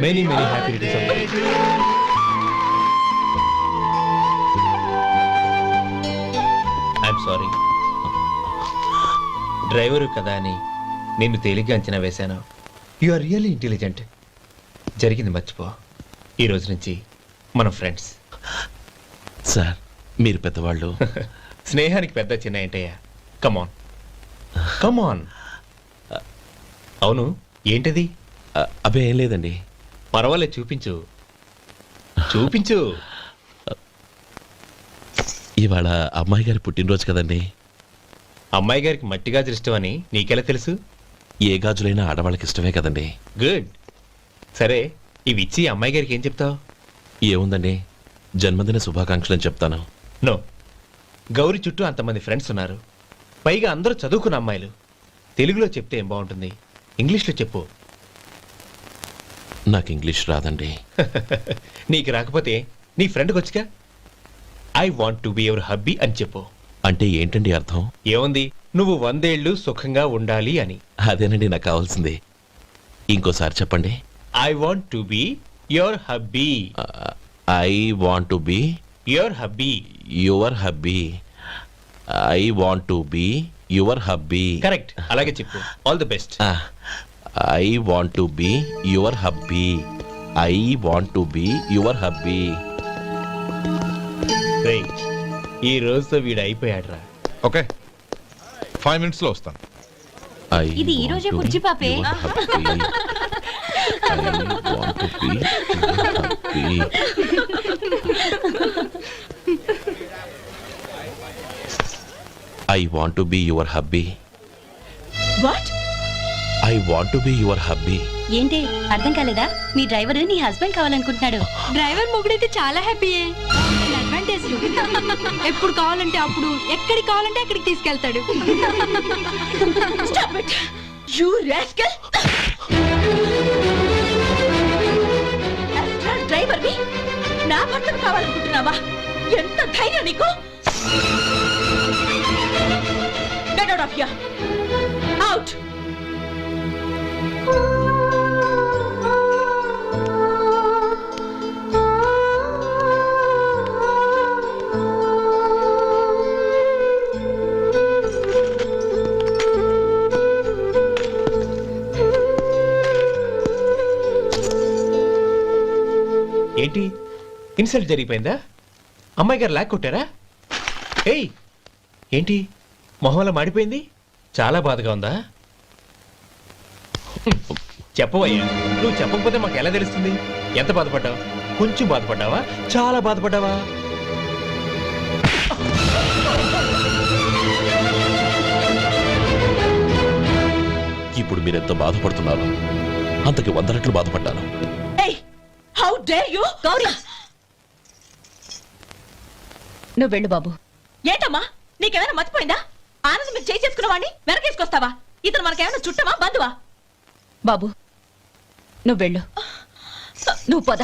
Many happy returns of the day. I'm sorry, driver కదా అని నిన్ను తేలిగ్గా అంచనా వేశాను. You are really intelligent. జరిగింది మర్చిపో. ఈ రోజు నుంచి మనం ఫ్రెండ్స్. సార్ మీరు పెద్దవాళ్ళు. స్నేహానికి పెద్ద చిన్న ఏంటయ్యా? కమాన్ కమాన్. అవును, ఏంటది? అబ్బే ఏం లేదండి. పర్వాలేదు, చూపించు చూపించు. ఇవాళ అమ్మాయి గారి పుట్టినరోజు కదండి. అమ్మాయి గారికి మట్టి గాజులు ఇష్టం అని నీకెలా తెలుసు? ఏ గాజులైనా ఆడవాళ్ళకి ఇష్టమే కదండి. గుడ్. సరే, ఇవి ఇచ్చి అమ్మాయి గారికి ఏం చెప్తావు? ఏముందండి, జన్మదిన శుభాకాంక్షలు అని చెప్తాను. నో, గౌరీ చుట్టూ అంతమంది ఫ్రెండ్స్ ఉన్నారు, పైగా అందరూ చదువుకున్న అమ్మాయిలు. తెలుగులో చెప్తే ఏం బాగుంటుంది? ఇంగ్లీష్లో చెప్పు. నాకు ఇంగ్లీష్ రాదండి. నీకు రాకపోతే నీ ఫ్రెండ్కి వచ్చిగా I want to be your hubby అని చెప్పు. అంటే ఏంటండి అర్థం? ఏముంది, నువ్వు 100 ఏళ్ళు సుఖంగా ఉండాలి అని. అదేనండి నాకు కావాల్సింది. ఇంకోసారి చెప్పండి. I want to be your hubby. I want to be your hubby. Your hubby. I want to be your hubby. Correct, అలాగే చెప్పు. All the best. I want to be your hubby. I want to be your hubby. ఈ రోజుతో వీడు అయిపోయాడురా. Okay, 5 minutes లో వస్తాను. ఇది ఈ రోజే బుజ్జి పాపే. I want to be your hubby. What? I want to be your hubby. ఏంటి అర్థం కాలేదా? మీ డ్రైవర్ నీ హస్బెండ్ కావాలనుకుంటున్నాడు. డ్రైవర్ మొగుడైతే చాలా హ్యాపీయే. అడ్వాంటేజ్ ఎప్పుడు కావాలంటే అప్పుడు, ఎక్కడికి కావాలంటే అక్కడికి తీసుకెళ్తాడు. Stop it, you rascal! డ్రైవర్ వి నా భర్తను కావాలనుకుంటున్నావా? ఎంత ధైర్యం నీకు! Get out of here! Out! ఏంటి, ఇన్సల్ట్ జరిగిపోయిందా? అమ్మాయి గారు లాక్ కొట్టారా? ఏయ్, ఏంటి మొహంలో మాడిపోయింది? చాలా బాధగా ఉందా? చెప్పవయ్యా, నువ్వు చెప్పకపోతే మాకు ఎలా తెలుస్తుంది? ఎంత బాధపడ్డావు? కొంచెం బాధపడ్డావా? చాలా బాధపడ్డావా? ఇప్పుడు మీరెంత బాధపడుతున్నారు, అంతకి 100 రెట్లు బాధపడ్డాను. How dare you? గౌరీ, నువ్వు వెళ్ళు బాబు. ఏంటమ్మా, నీకేమైనా మర్చిపోయిందా? ఆనందం మీరు చేయి చేసుకున్నవాడిని వెనకేసుకొస్తావా? ఇతను మనకేమైనా చుట్టమా, బంధువా? బాబు నువ్వు వెళ్ళు, నువ్వు పద.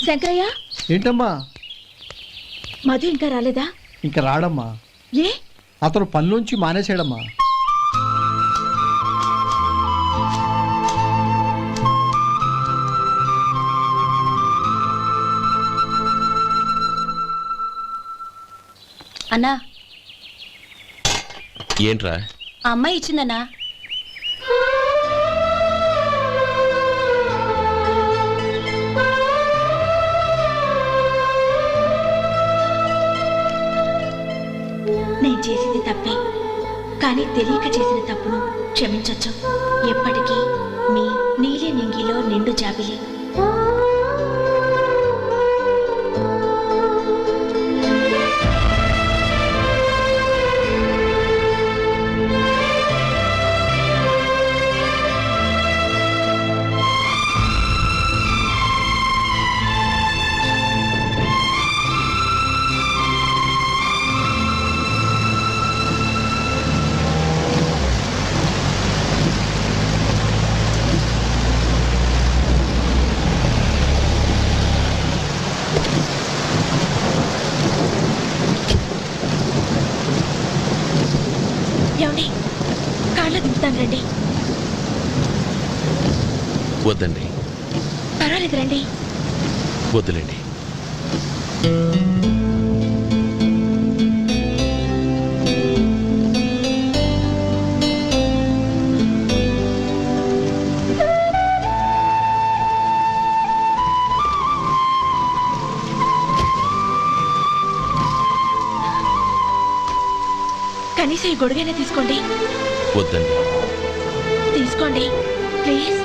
శంకరయ్య, ఏంటమ్మా? మధు ఇంకా రాలేదా? ఇంకా రాడమ్మా. ఏ? అతను పనిలోంచి మానేసాడమ్మా. అన్నా, ఏంట్రా? ఆ అమ్మాయి ఇచ్చిందన్నా. నేను చేసింది తప్పే, కానీ తెలియక చేసిన తప్పును క్షమించొచ్చు. ఎప్పటికీ మీ నీలి నింగిలో నిండు జాబిలి. తీసుకుని రండి. వద్దండి, పర్వాలేదు రండి. వద్దులేండి. కనీసం ఈ గొడుగైనా తీసుకోండి. వద్దండి. తీసుకోండి ప్లీజ్.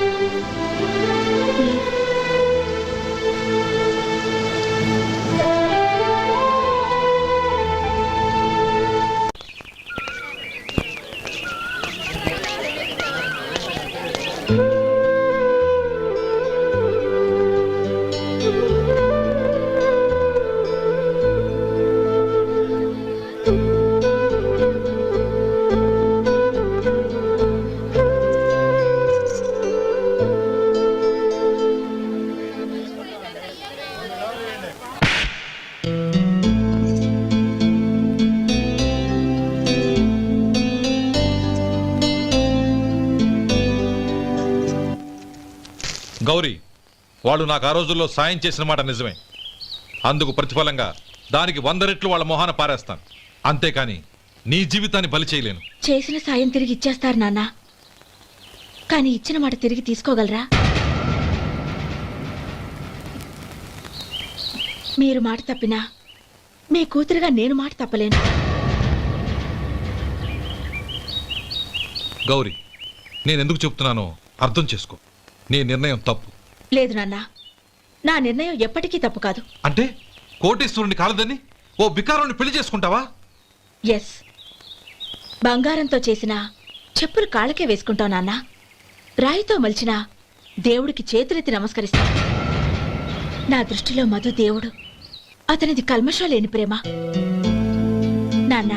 గౌరీ, వాళ్ళు నాకు ఆ రోజుల్లో సాయం చేసిన మాట నిజమే. అందుకు ప్రతిఫలంగా దానికి 100 రెట్లు వాళ్ళ మొహాన పారేస్తాను. అంతేకాని నీ జీవితాన్ని బలి చేయలేను. చేసిన సాయం తిరిగి ఇచ్చేస్తారు నాన్న, కానీ ఇచ్చిన మాట తిరిగి తీసుకోగలరా? మీరు మాట తప్పినా మీ కూతురుగా నేను మాట తప్పలేను. గౌరీ, నేనెందుకు చెప్తున్నానో అర్థం చేసుకో. నీ నిర్ణయం తప్పు. లేదు నాన్న, నా నిర్ణయం ఎప్పటికీ తప్పు కాదు. అంటే కోటేశ్వరుని కాలదని ఓ బికారుని పెళ్లి చేసుకుంటావా? ఎస్, బంగారంతో చేసిన చెప్పులు కాళ్ళకే వేసుకుంటావు నాన్న. రాయితో మలిచిన దేవుడికి చేతులెత్తి నమస్కరిస్తా. నా దృష్టిలో మధు దేవుడు, అతనిది కల్మషం లేని ప్రేమ. నాన్న,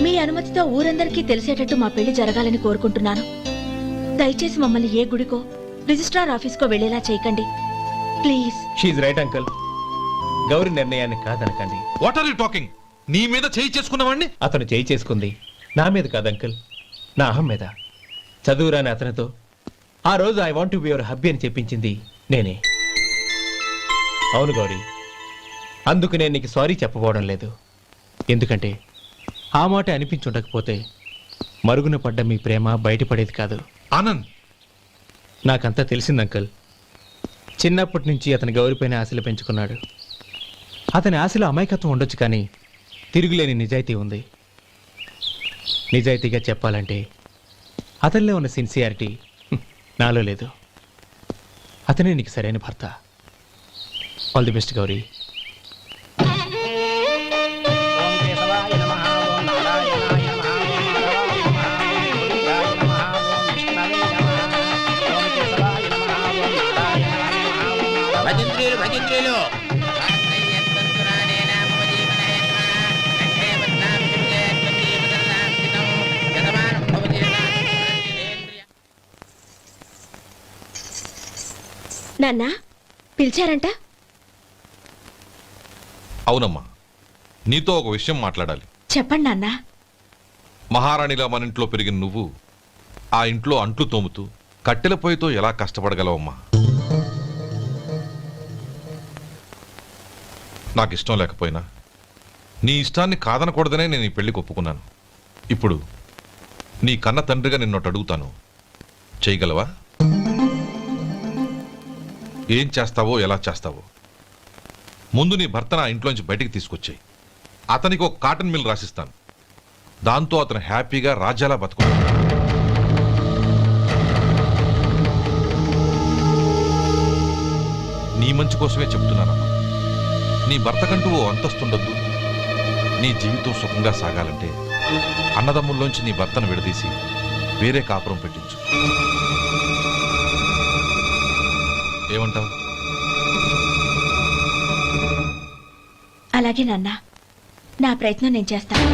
మీ అనుమతితో ఊరందరికీ తెలిసేటట్టు మా పెళ్లి జరగాలని కోరుకుంటున్నాను. దయచేసి మమ్మల్ని ఏ గుడికో రిజిస్ట్రార్ ఆఫీస్కో వెళ్లేలా చేయకండి please. She's right uncle. Gauri నిర్ణయాన్ని కాదనకండి. What are you talking? నీ మీద చేయి చేసుకున్నవాడిని అతను చేయి చేసుకుంది నా మీద కాదు అంకుల్, నా అహం మీద. చదువురాని అతనితో ఆ రోజు I want to be your hubby అని చెప్పించింది నేనే. అవును గౌరీ, అందుకు నేను నీకు సారీ చెప్పబోవడం లేదు. ఎందుకంటే ఆ మాట అనిపించుండకపోతే మరుగున పడ్డ మీ ప్రేమ బయటపడేది కాదు. ఆనంద్, నాకంతా తెలిసింది అంకుల్. చిన్నప్పటి నుంచి అతని గౌరిపైన ఆశలు పెంచుకున్నాడు. అతని ఆశలో అమాయకత్వం ఉండొచ్చు, కానీ తిరుగులేని నిజాయితీ ఉంది. నిజాయితీగా చెప్పాలంటే అతనిలో ఉన్న సిన్సియారిటీ నాలో లేదు. అతనే నీకు సరైన భర్త. All the best Gauri. నాన్న, పిలిచారంట? అవునమ్మా, నీతో ఒక విషయం మాట్లాడాలి. చెప్పండి నాన్న. మహారాణిలా మన ఇంట్లో పెరిగిన నువ్వు ఆ ఇంట్లో అంట్లు తోముతూ కట్టెల పొయ్యితో ఎలా కష్టపడగలవమ్మా? నాకు ఇష్టం లేకపోయినా నీ ఇష్టాన్ని కాదనకూడదనే నేను ఈ పెళ్లికి ఒప్పుకున్నాను. ఇప్పుడు నీ కన్న తండ్రిగా నిన్నొట్టు అడుగుతాను, చేయగలవా? ఏం చేస్తావో, ఎలా చేస్తావో ముందు నీ భర్త నా ఇంట్లోంచి బయటికి తీసుకొచ్చాయి. అతనికి ఒక కాటన్ మిల్ రాసిస్తాను. దాంతో అతను హ్యాపీగా రాజ్యాలా బతుకుతాడు. నీ మంచి కోసమే చెప్తున్నానమ్మా. నీ భర్తకంటూ ఓ అంతస్తుండద్దు. నీ జీవితం సుఖంగా సాగాలంటే అన్నదమ్ముల్లోంచి నీ భర్తను విడదీసి వేరే కాపురం పెట్టించు. ఏమంటావు? అలాగే నాన్న, నా ప్రయత్నం నేను చేస్తాను.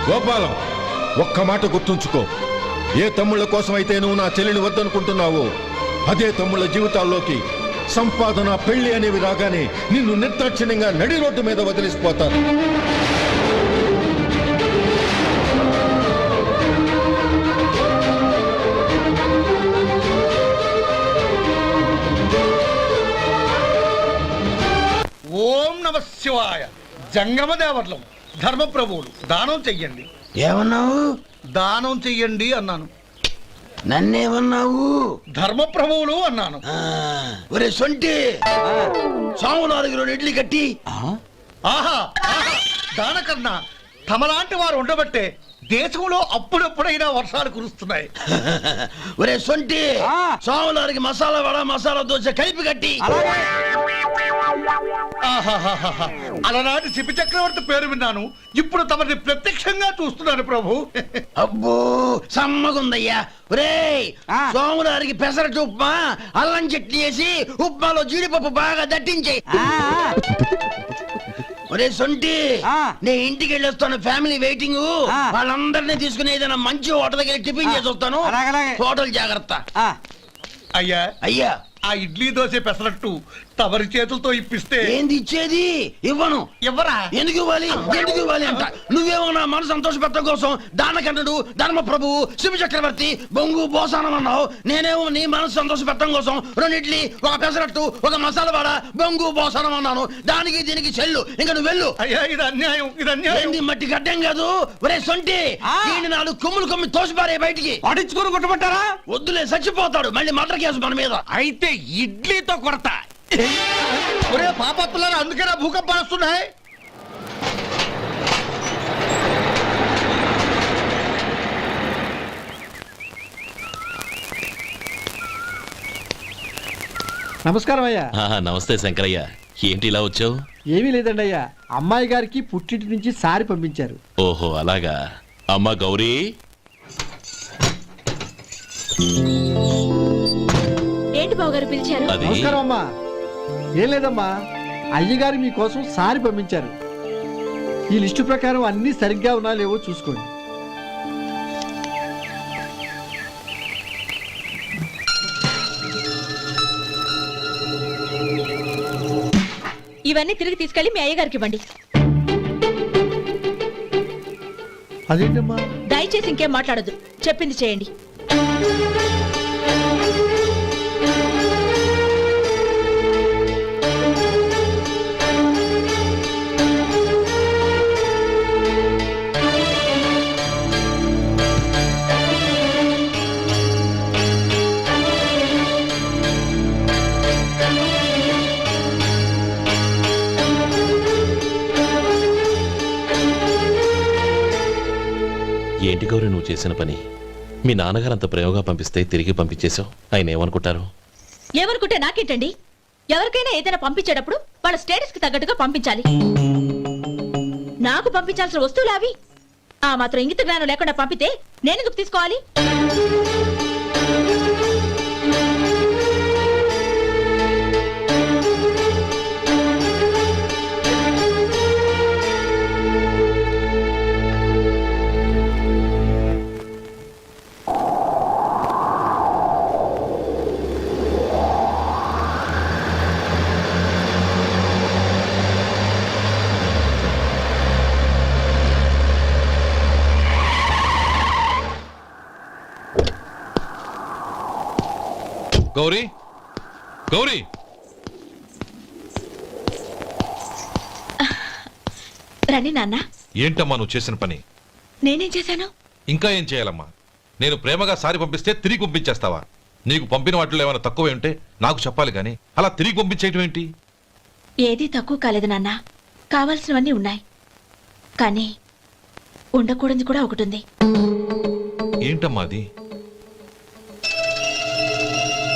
గోపాలం, ఒక్క మాట గుర్తుంచుకో. ఏ తమ్ముళ్ళ కోసం అయితే నువ్వు నా చెల్లిని వద్దనుకుంటున్నావో అదే తమ్ముళ్ళ జీవితాల్లోకి సంపాదన పెళ్లి అనేవి రాగానే నిన్ను నిర్దాక్షిణ్యంగా నడి రోడ్డు మీద వదిలిసిపోతారు. ఓం నమ శివాయ. జంగమ దేవర్లం ధర్మప్రభువులు దానం చెయ్యండి. ఏమన్నావు? దానం చెయ్యండి అన్నాను. నన్నేమన్నావు? ధర్మప్రభువులు అన్నాను. ఒరే సొంటి, సాము 4 కిలోలు ఇడ్లీ కట్టి. ఆహా ఆహా, దానకన్నా తమలాంటి వారు ఉండబట్టే దేశంలో అప్పుడప్పుడైనా వర్షాలు కురుస్తున్నాయి. ఒరే సొంటి, సాము 4 మసాలా వడ మసాలా దోశ కలిపి కట్టి. ఆహాహాహా, అలనాటి శిపి చక్రవర్తి పేరు విన్నాను, ఇప్పుడు తమని ప్రత్యక్షంగా చూస్తున్నాను ప్రభు. అబ్బో సమ్మగుందయ్యా. ఒరేయ్, సోములారికి పెసరట్టు ఉప్మా అల్లం చట్నీ వేసి ఉప్మాలో జీడిపప్పు బాగా దట్టించే. ఒరే సొంటి, నేను ఇంటికి వెళ్ళొస్తాను, ఫ్యామిలీ వెయిటింగ్. వాళ్ళందరినీ తీసుకుని ఏదైనా మంచి హోటల్ దగ్గర టిఫిన్ చేసి వస్తాను. హోటల్ జాగ్రత్త. అయ్యా అయ్యా, ఆ ఇడ్లీ దోశ పెసరట్టు తమరి చేతులతో ఇప్పిస్తే. ఏంది ఇచ్చేది? ఇవ్వను. ఎవరా? ఎందుకు ఇవ్వాలి? ఎందుకు ఇవ్వాలి అంట. నువ్వేమో నా మనసు సంతోషపెట్టడం కోసం దానకంటుడు ధర్మ ప్రభువు శివ చక్రవర్తి బొంగు బోసానం అన్నావు. నేనేమో నీ మనసు సంతోషపెట్టడం కోసం 2 ఇడ్లీ, 1 పెసరట్టు, 1 మసాలా వాడ బొంగు బోసానం అన్నాను. దానికి దీనికి చెల్లు. ఇంకా నువ్వు వెళ్ళు. అయ్యా ఇది అన్యాయం, ఇది అన్యాయం. ఏంది మట్టి గడ్డం కాదు. ఒరే సొంటి, దీన్ని 4 కొమ్ములు తోసిపారే బయటికి. పడించుకొని కొట్టమంటారా? వద్దులే, చచ్చిపోతాడు. మళ్ళీ మర్డర్ కేసు మన మీద. అయితే ఇడ్లీతో కొడతా. ఒరే పాపత్తులారా, అందుకేనా భూకంపాలు వస్తున్నాయి? నమస్కారం అయ్యా. నమస్తే శంకరయ్య, ఏంటి ఇలా వచ్చావు? ఏమీ లేదండి అయ్యా, అమ్మాయి గారికి పుట్టింటి నుంచి సారి పంపించారు. ఓహో అలాగా. అమ్మా గౌరీ, ఏంటి బావగారు పిలిచారు? అది నమస్కారం అమ్మా. ఏం లేదమ్మా, అయ్యగారు మీకోసం సారి పంపించారు. ఈ లిస్టు ప్రకారం అన్ని సరిగ్గా ఉన్నా లేవో చూసుకోండి. ఇవన్నీ తిరిగి తీసుకెళ్లి మీ అయ్యగారికి ఇవ్వండి. అదేంటమ్మా? దయచేసి ఇంకేం మాట్లాడొద్దు, చెప్పింది చేయండి. ఏంటి గౌరీ నువ్వు చేసిన పని? మీ నాన్నగారు అంత ప్రేమగా పంపిస్తే తిరిగి పంపించేశావు. ఆయన ఏమనుకుంటారు? ఎవరుకుంటే నాకేంటండి? ఎవరికైనా ఏదైనా పంపించేటప్పుడు వాళ్ళ స్టేటస్ కి తగ్గట్టుగా పంపించాలి. నాకు పంపించాల్సిన వస్తువులు అవి. ఆ మాత్రం ఇంగిత జ్ఞానం లేకుండా పంపితే నేనెందుకు తీసుకోవాలి? గౌరీ, గౌరీ, రండి నాన్న. ఏంటమ్మా నువ్వు చేసిన పని? నేనేం చేశాను? ఇంకా ఏం చేయాలమ్మా? నేను ప్రేమగా సారి పంపిస్తే తిరిగి పంపించేస్తావా? నీకు పంపిన వాటిలో ఏమైనా తక్కువ ఉంటే నాకు చెప్పాలి కానీ అలా తిరిగి పంపించేయటం ఏంటి? ఏదీ తక్కువ కాలేదు నాన్న, కావాల్సినవన్నీ ఉన్నాయి. కానీ ఉండకూడదు కూడా ఒకటి ఉంది. ఏంటమ్మా అది?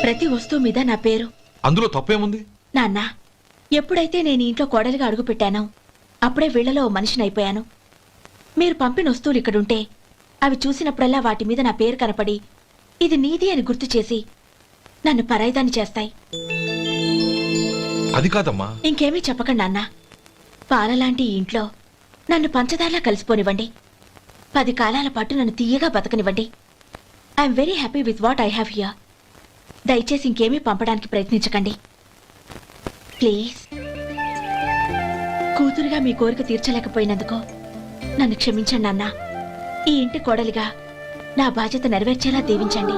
ప్రతి వస్తువు మీద నా పేరు. అందులో తప్పేముంది? నాన్న, ఎప్పుడైతే నేను ఇంట్లో కోడలిగా అడుగు పెట్టానో అప్పుడే వీళ్లలో మనిషిని అయిపోయాను. మీరు పంపిన వస్తువులు ఇక్కడుంటే అవి చూసినప్పుడల్లా వాటి మీద నా పేరు కనపడి ఇది నీది అని గుర్తు చేసి నన్ను పరాయిదాన్ని చేస్తాయి. అది కాదమ్మా. ఇంకేమీ చెప్పకండి నాన్న. పాలలాంటి ఈ ఇంట్లో నన్ను పంచదారలా కలిసిపోనివ్వండి. 10 కాలాల పాటు నన్ను తీయగా బతకనివ్వండి. I'm very happy with what I have here. దయచేసి ఇంకేమీ పంపడానికి ప్రయత్నించకండి ప్లీజ్. కూతురుగా మీ కోరిక తీర్చలేకపోయినందుకు నన్ను క్షమించండి నాన్న. ఈ ఇంటి కోడలిగా నా బాధ్యత నెరవేర్చేలా దీవించండి.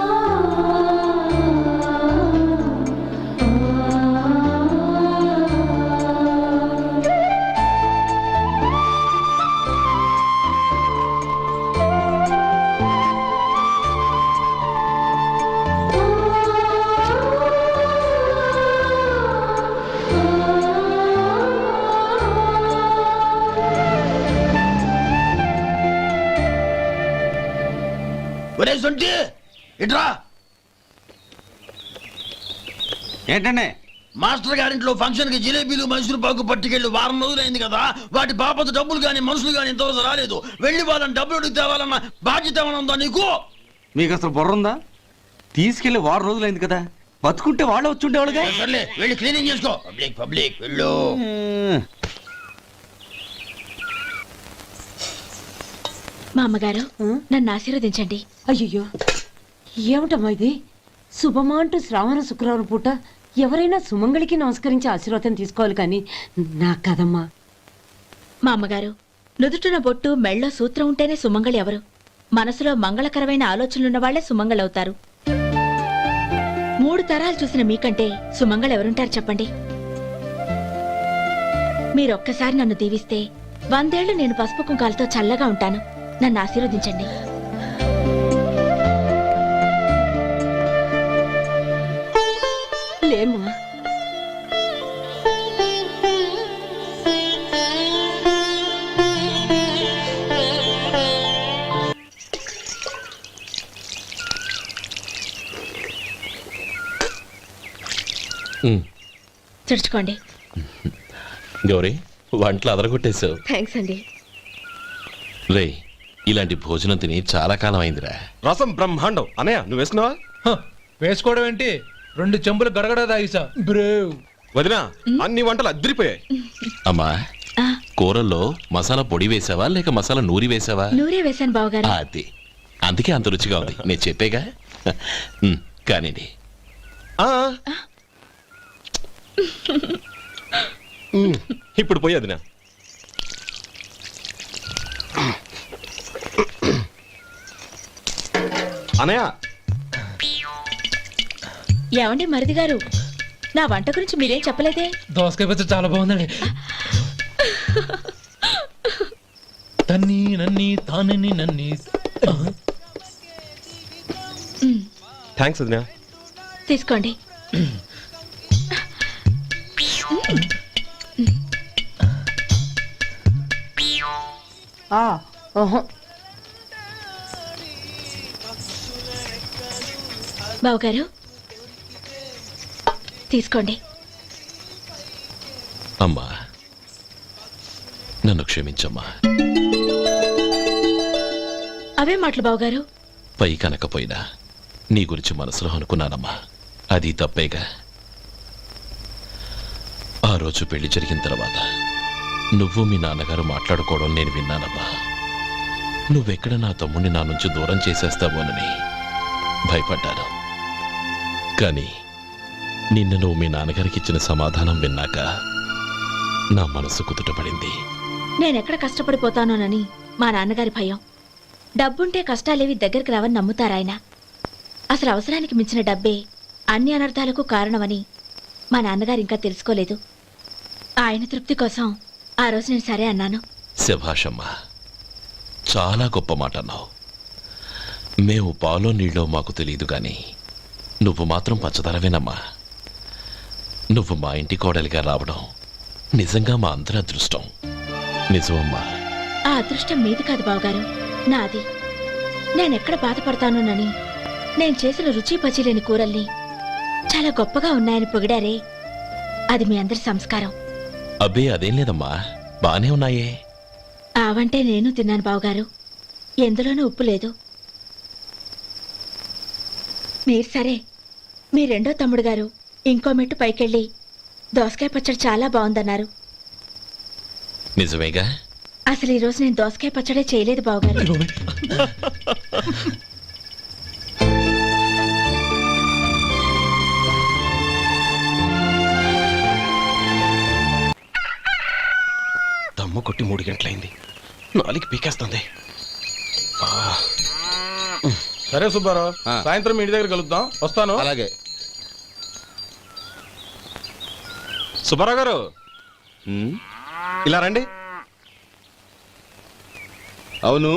ఒరే సొంటి ఇట్రా. ఏంటండి? మాస్టర్ గారింట్లో ఫంక్షన్ కి జిలేబీలు మైసూరు పాకు పట్టుకెళ్ళి వారం రోజులైంది కదా, వాటి బాపత డబ్బులు కానీ మనుషులు కానీ ఇంతవరకు రాలేదు. వెళ్ళి వాళ్ళని డబ్బులు అడిగి తేవాలన్న బాధ్యత ఏమైనా ఉందా నీకు? మీకు అసలు బుర్ర ఉందా? తీసుకెళ్లి వారం రోజులైంది కదా, బతుకుంటే వాళ్ళు వచ్చి ఉండేవాళ్ళుగా. సర్లే వెళ్ళి క్లీనింగ్ చేసుకో. పబ్లిక్ పబ్లిక్ వెళ్ళు. మా అమ్మగారు నన్ను ఆశీర్వదించండి. అయ్యో ఏమిటమ్మా ఇది? శుభమా అంటూ శ్రావణ శుక్రవారం పూట ఎవరైనా సుమంగళికి నమస్కరించి ఆశీర్వాదం తీసుకోవాలి కానీ నాకు కదమ్మా. మా అమ్మగారు నుదుటిన బొట్టు మెళ్ళో సూత్రం ఉంటేనే సుమంగళి ఎవరు? మనసులో మంగళకరమైన ఆలోచనలున్న వాళ్లే సుమంగళవుతారు. 3 తరాలు చూసిన మీకంటే సుమంగళ ఎవరుంటారు చెప్పండి? మీరొక్కసారి నన్ను దీవిస్తే 100 ఏళ్లు నేను పసుపు కుంకాలతో చల్లగా ఉంటాను. నన్ను ఆశీర్వదించండి. లేమ్మా. చుడుచుకోండి. గౌరీ, వంటలు అదరగొట్టేశావు. థ్యాంక్స్ అండి. రే, ఇలాంటి భోజనం తిని చాలా కాలం అయిందిరా. రసం బ్రహ్మాండం. అనయ్య నువ్వు వేసుకున్నావా? వేసుకోవడం ఏంటి, 2 చెంబులు గడగడ తాగిసా బ్రేవ్. వదినా, అన్ని వంటలు అద్దరిపోయాయి. అమ్మా, కూరల్లో మసాలా పొడి వేసావా లేక మసాలా నూరి వేసావా? నూరే వేశాను బావగారు. అది అందుకే అంత రుచిగా ఉంది. నేను చెప్పేగా. కానివ్వండి. ఇప్పుడు పోయి వదినా. అనయ్య, ఏమండి మరిది గారు, నా వంట గురించి మీరేం చెప్పలేదే? దోసకాయ పచ్చడి చాలా బాగుందండి. తన్ని నన్ని తానని నన్ని. థ్యాంక్స్ వదినా. తీసుకోండి. బావగారు తీసుకోండి. అమ్మా, నన్ను క్షమించమ్మా. అవే మాటలు బావగారు. పై కనకపోయినా నీ గురించి మనసులో అనుకున్నానమ్మా. అది తప్పేగా. ఆ రోజు పెళ్లి జరిగిన తర్వాత నువ్వు మీ నాన్నగారు మాట్లాడుకోవడం నేను విన్నానమ్మా. నువ్వెక్కడ నా తమ్ముడిని నా నుంచి దూరం చేసేస్తావోనని భయపడ్డాను. కానీ నిన్న నువ్వు మీ నాన్నగారికి ఇచ్చిన సమాధానం విన్నాక నా మనసు కుదుటపడింది. నేనెక్కడ కష్టపడిపోతానోనని మా నాన్నగారి భయం. డబ్బుంటే కష్టాలేవి దగ్గరికి రావని నమ్ముతారాయన. అసలు అవసరానికి మించిన డబ్బే అన్ని అనర్థాలకు కారణమని మా నాన్నగారు ఇంకా తెలుసుకోలేదు. ఆయన తృప్తి కోసం ఆ రోజు నేను సరే అన్నాను. శభాషమ్మా, చాలా గొప్ప మాట అన్నావు. మేము పాలో నీళ్ళో మాకు తెలియదు గాని నువ్వు మాత్రం పచ్చదరవేనమ్మా. నువ్వు మా ఇంటి కోడలిగా రావడం నిజంగా మా అందరి అదృష్టం. నిజమమ్మా. ఆ అదృష్టం మీది కాదు బావగారు, నాది. నేనెక్కడ బాధపడతానోనని నేను చేసిన రుచి పచిలేని కూరల్ని చాలా గొప్పగా ఉన్నాయని పొగిడారే, అది మీ అందరి సంస్కారం. అబ్బే అదేం లేదమ్మా, బానే ఉన్నాయే. ఆవంటే నేను తిన్నాను బావగారు, ఎందులోనూ ఉప్పు లేదు. మీరు సరే, మీ రెండో తమ్ముడు గారు ఇంకో మెట్టు పైకెళ్ళి దోసకాయ పచ్చడి చాలా బాగుందన్నారు. నిజమేగా? అసలు ఈ రోజు నేను దోసకాయ పచ్చడే చేయలేదు బావగారు. కొట్టి 3 గంటలైంది. 4 పీకేస్తుంది. సరే సుబ్బారావు, సాయంత్రం మీ ఇంటి దగ్గర కలుద్దాం. వస్తాను. అలాగే. సుబ్బారావు గారు ఇలా రండి. అవును,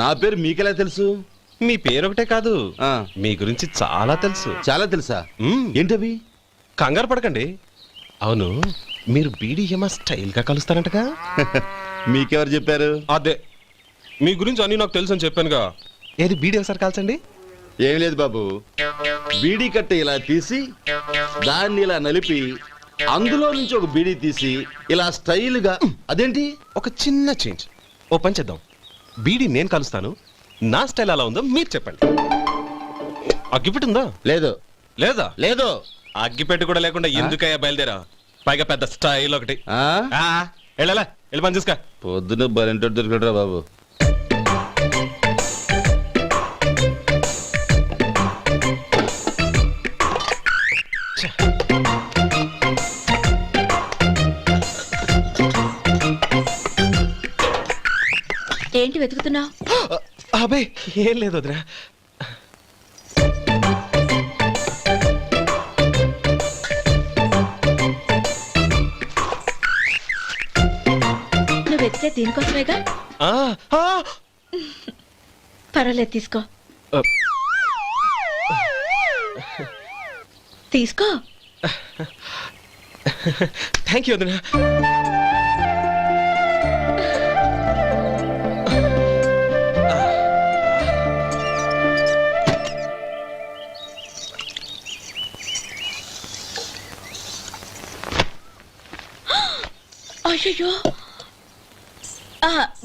నా పేరు మీకెలా తెలుసు? మీ పేరు ఒకటే కాదు, మీ గురించి చాలా తెలుసు. చాలా తెలుసా? ఏంటవి? కంగారు పడకండి. అవును, మీరు బీడీఎంఆ స్టైల్ గా కలుస్తారంటగా? మీకెవరు చెప్పారు? అదే, మీ గురించి అన్ని నాకు తెలుసు అని చెప్పానుగా. ఏది బీడీ ఒకసారి కాల్చండి. ఏం లేదు బాబు, బీడీ కట్ట ఇలా తీసి దాన్ని ఇలా నలిపి అందులో నుంచి ఒక బీడీ తీసి ఇలా స్టైల్గా. అదేంటి? ఒక చిన్న చేంజ్. ఓ పని చేద్దాం, బీడీ నేను కలుస్తాను, నా స్టైల్ అలా ఉందో మీరు చెప్పండి. అగ్గిపెట్టి ఉందా? లేదు. లేదా? లేదు. అగ్గిపెట్టి కూడా లేకుండా ఎందుకయ్యా బయలుదేరా? పైగా పెద్ద స్టైల్ ఒకటి. వెళ్ళాలా, వెళ్ళి పని చూసుకో. పొద్దున బలింటో దొరికడరా బాబు. ఏంటి వెతుకుతున్నావు? అబే ఏం లేదు వదినా. నువ్వు వెతికే దీనికోసమేగా. పర్వాలేదు, తీసుకో. తీసుకో. థ్యాంక్ యూ వదినా. అయ్యో,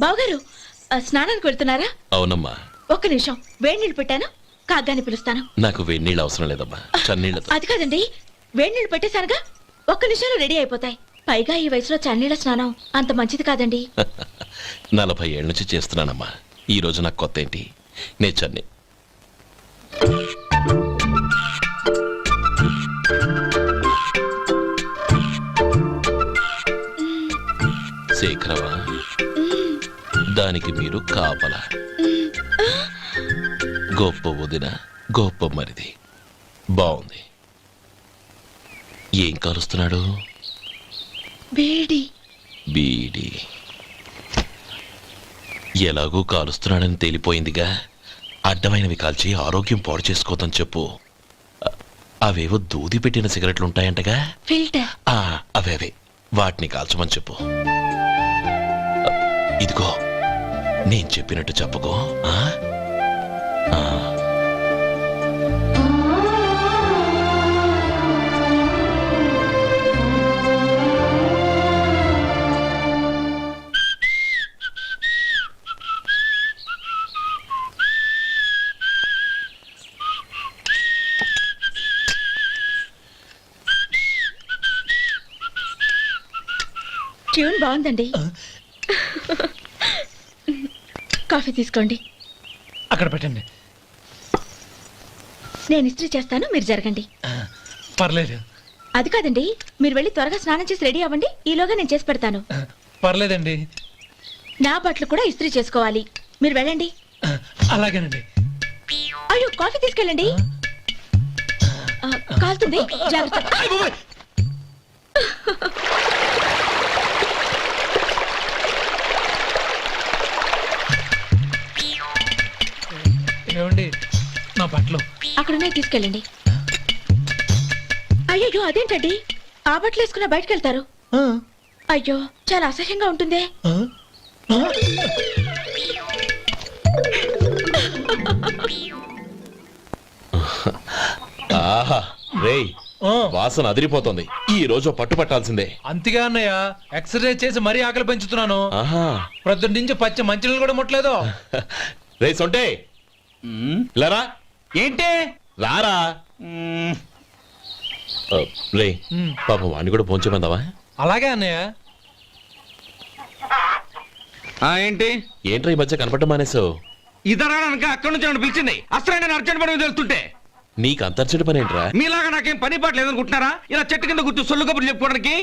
బావగారు స్నానానికి వెళ్తున్నారా? అవునమ్మా. ఒక్క నిమిషం, వేడి నీళ్ళు పెట్టాను, కాగ్గాని పిలుస్తాను. నాకు వేడి నీళ్ళు అవసరం లేదమ్మా, చన్నీళ్ళతో. అది కాదండి, వేడి నీళ్ళు పెట్టేశానుగా, ఒక్క నిమిషంలో రెడీ అయిపోతాయి. పైగా ఈ వయసులో చన్నీళ్ళ స్నానం అంత మంచిది కాదండి. 40 ఏళ్ళ నుంచి చేస్తున్నానమ్మా. ఈ రోజు నాకు కొత్త ఏంటి? నే చన్ని. శేఖరవా, దానికి మీరు కాపల. గొప్ప వదిన, గొప్ప మరిది. బాగుంది. ఏం కాలుస్తున్నాడు? బీడి. బీడి ఎలాగూ కాలుస్తున్నాడని తేలిపోయిందిగా. అడ్డమైనవి కాల్చి ఆరోగ్యం పాడు చేసుకోదని చెప్పు. అవేవో దూది పెట్టిన సిగరెట్లు ఉంటాయంటగా, ఫిల్టర్. అవే వాటిని కాల్చమని చెప్పు. ఇదిగో, నేను చెప్పినట్టు చెప్పుకో. ట్యూన్ బాగుందండి. కాఫీ తీసుకోండి. అక్కడ పెట్టండి. నేను ఇస్త్రీ చేస్తాను, మీరు జరగండి. పర్లేదు. అది కాదండి, మీరు వెళ్ళి త్వరగా స్నానం చేసి రెడీ అవ్వండి, ఈలోగా నేను చేసి పెడతాను. పర్లేదండి. నా బట్టలు కూడా ఇస్త్రీ చేసుకోవాలి, మీరు వెళ్ళండి. అలాగేనండి. అయ్యో, కాఫీ తీసుకెళ్ళండి. కాలుతుంది, జాగ్రత్త. ఏమండి, నా బట్టలు అక్కడనే తీసుకెళ్ళండి. అయ్యో, అదేంటండి, ఆ బట్టలు వేసుకున్న బయటకు వెళ్తారు? అయ్యో, చాలా అసహ్యంగా ఉంటుందే. ఆహా రేయ్, వాసన అదిరిపోతుంది. ఈ రోజు పట్టు పట్టాల్సిందే. అంతగా అన్నయ్య, ఎక్సర్సైజ్ చేసి మరీ ఆకలి పెంచుతున్నాను. ప్రొద్దున నుంచి పచ్చి మంచినీళ్ళు కూడా ముట్టలేదు. రే సొంటే, లరా. ఏంటి? రారా. రే పాపం వాణ్ణి కూడా పోంచమందావా? అలాగే అన్నయ్య. ఏంటి? ఏంట్రా ఈ మధ్య కనపడటం మానేసావు? ఇదనక అక్కడి నుంచి నన్ను పిలిచింది. అసలు నేను అర్జెంట్ పని తెలుస్తుంటే నీకు అంతర్చడి పని ఏంట్రా? మీలాగా నాకేం పని పాట లేదనుకుంటున్నారా? ఇలా చెట్టు కింద కూర్చో సొల్లు కబుర్లు చెప్పుకోవడానికి.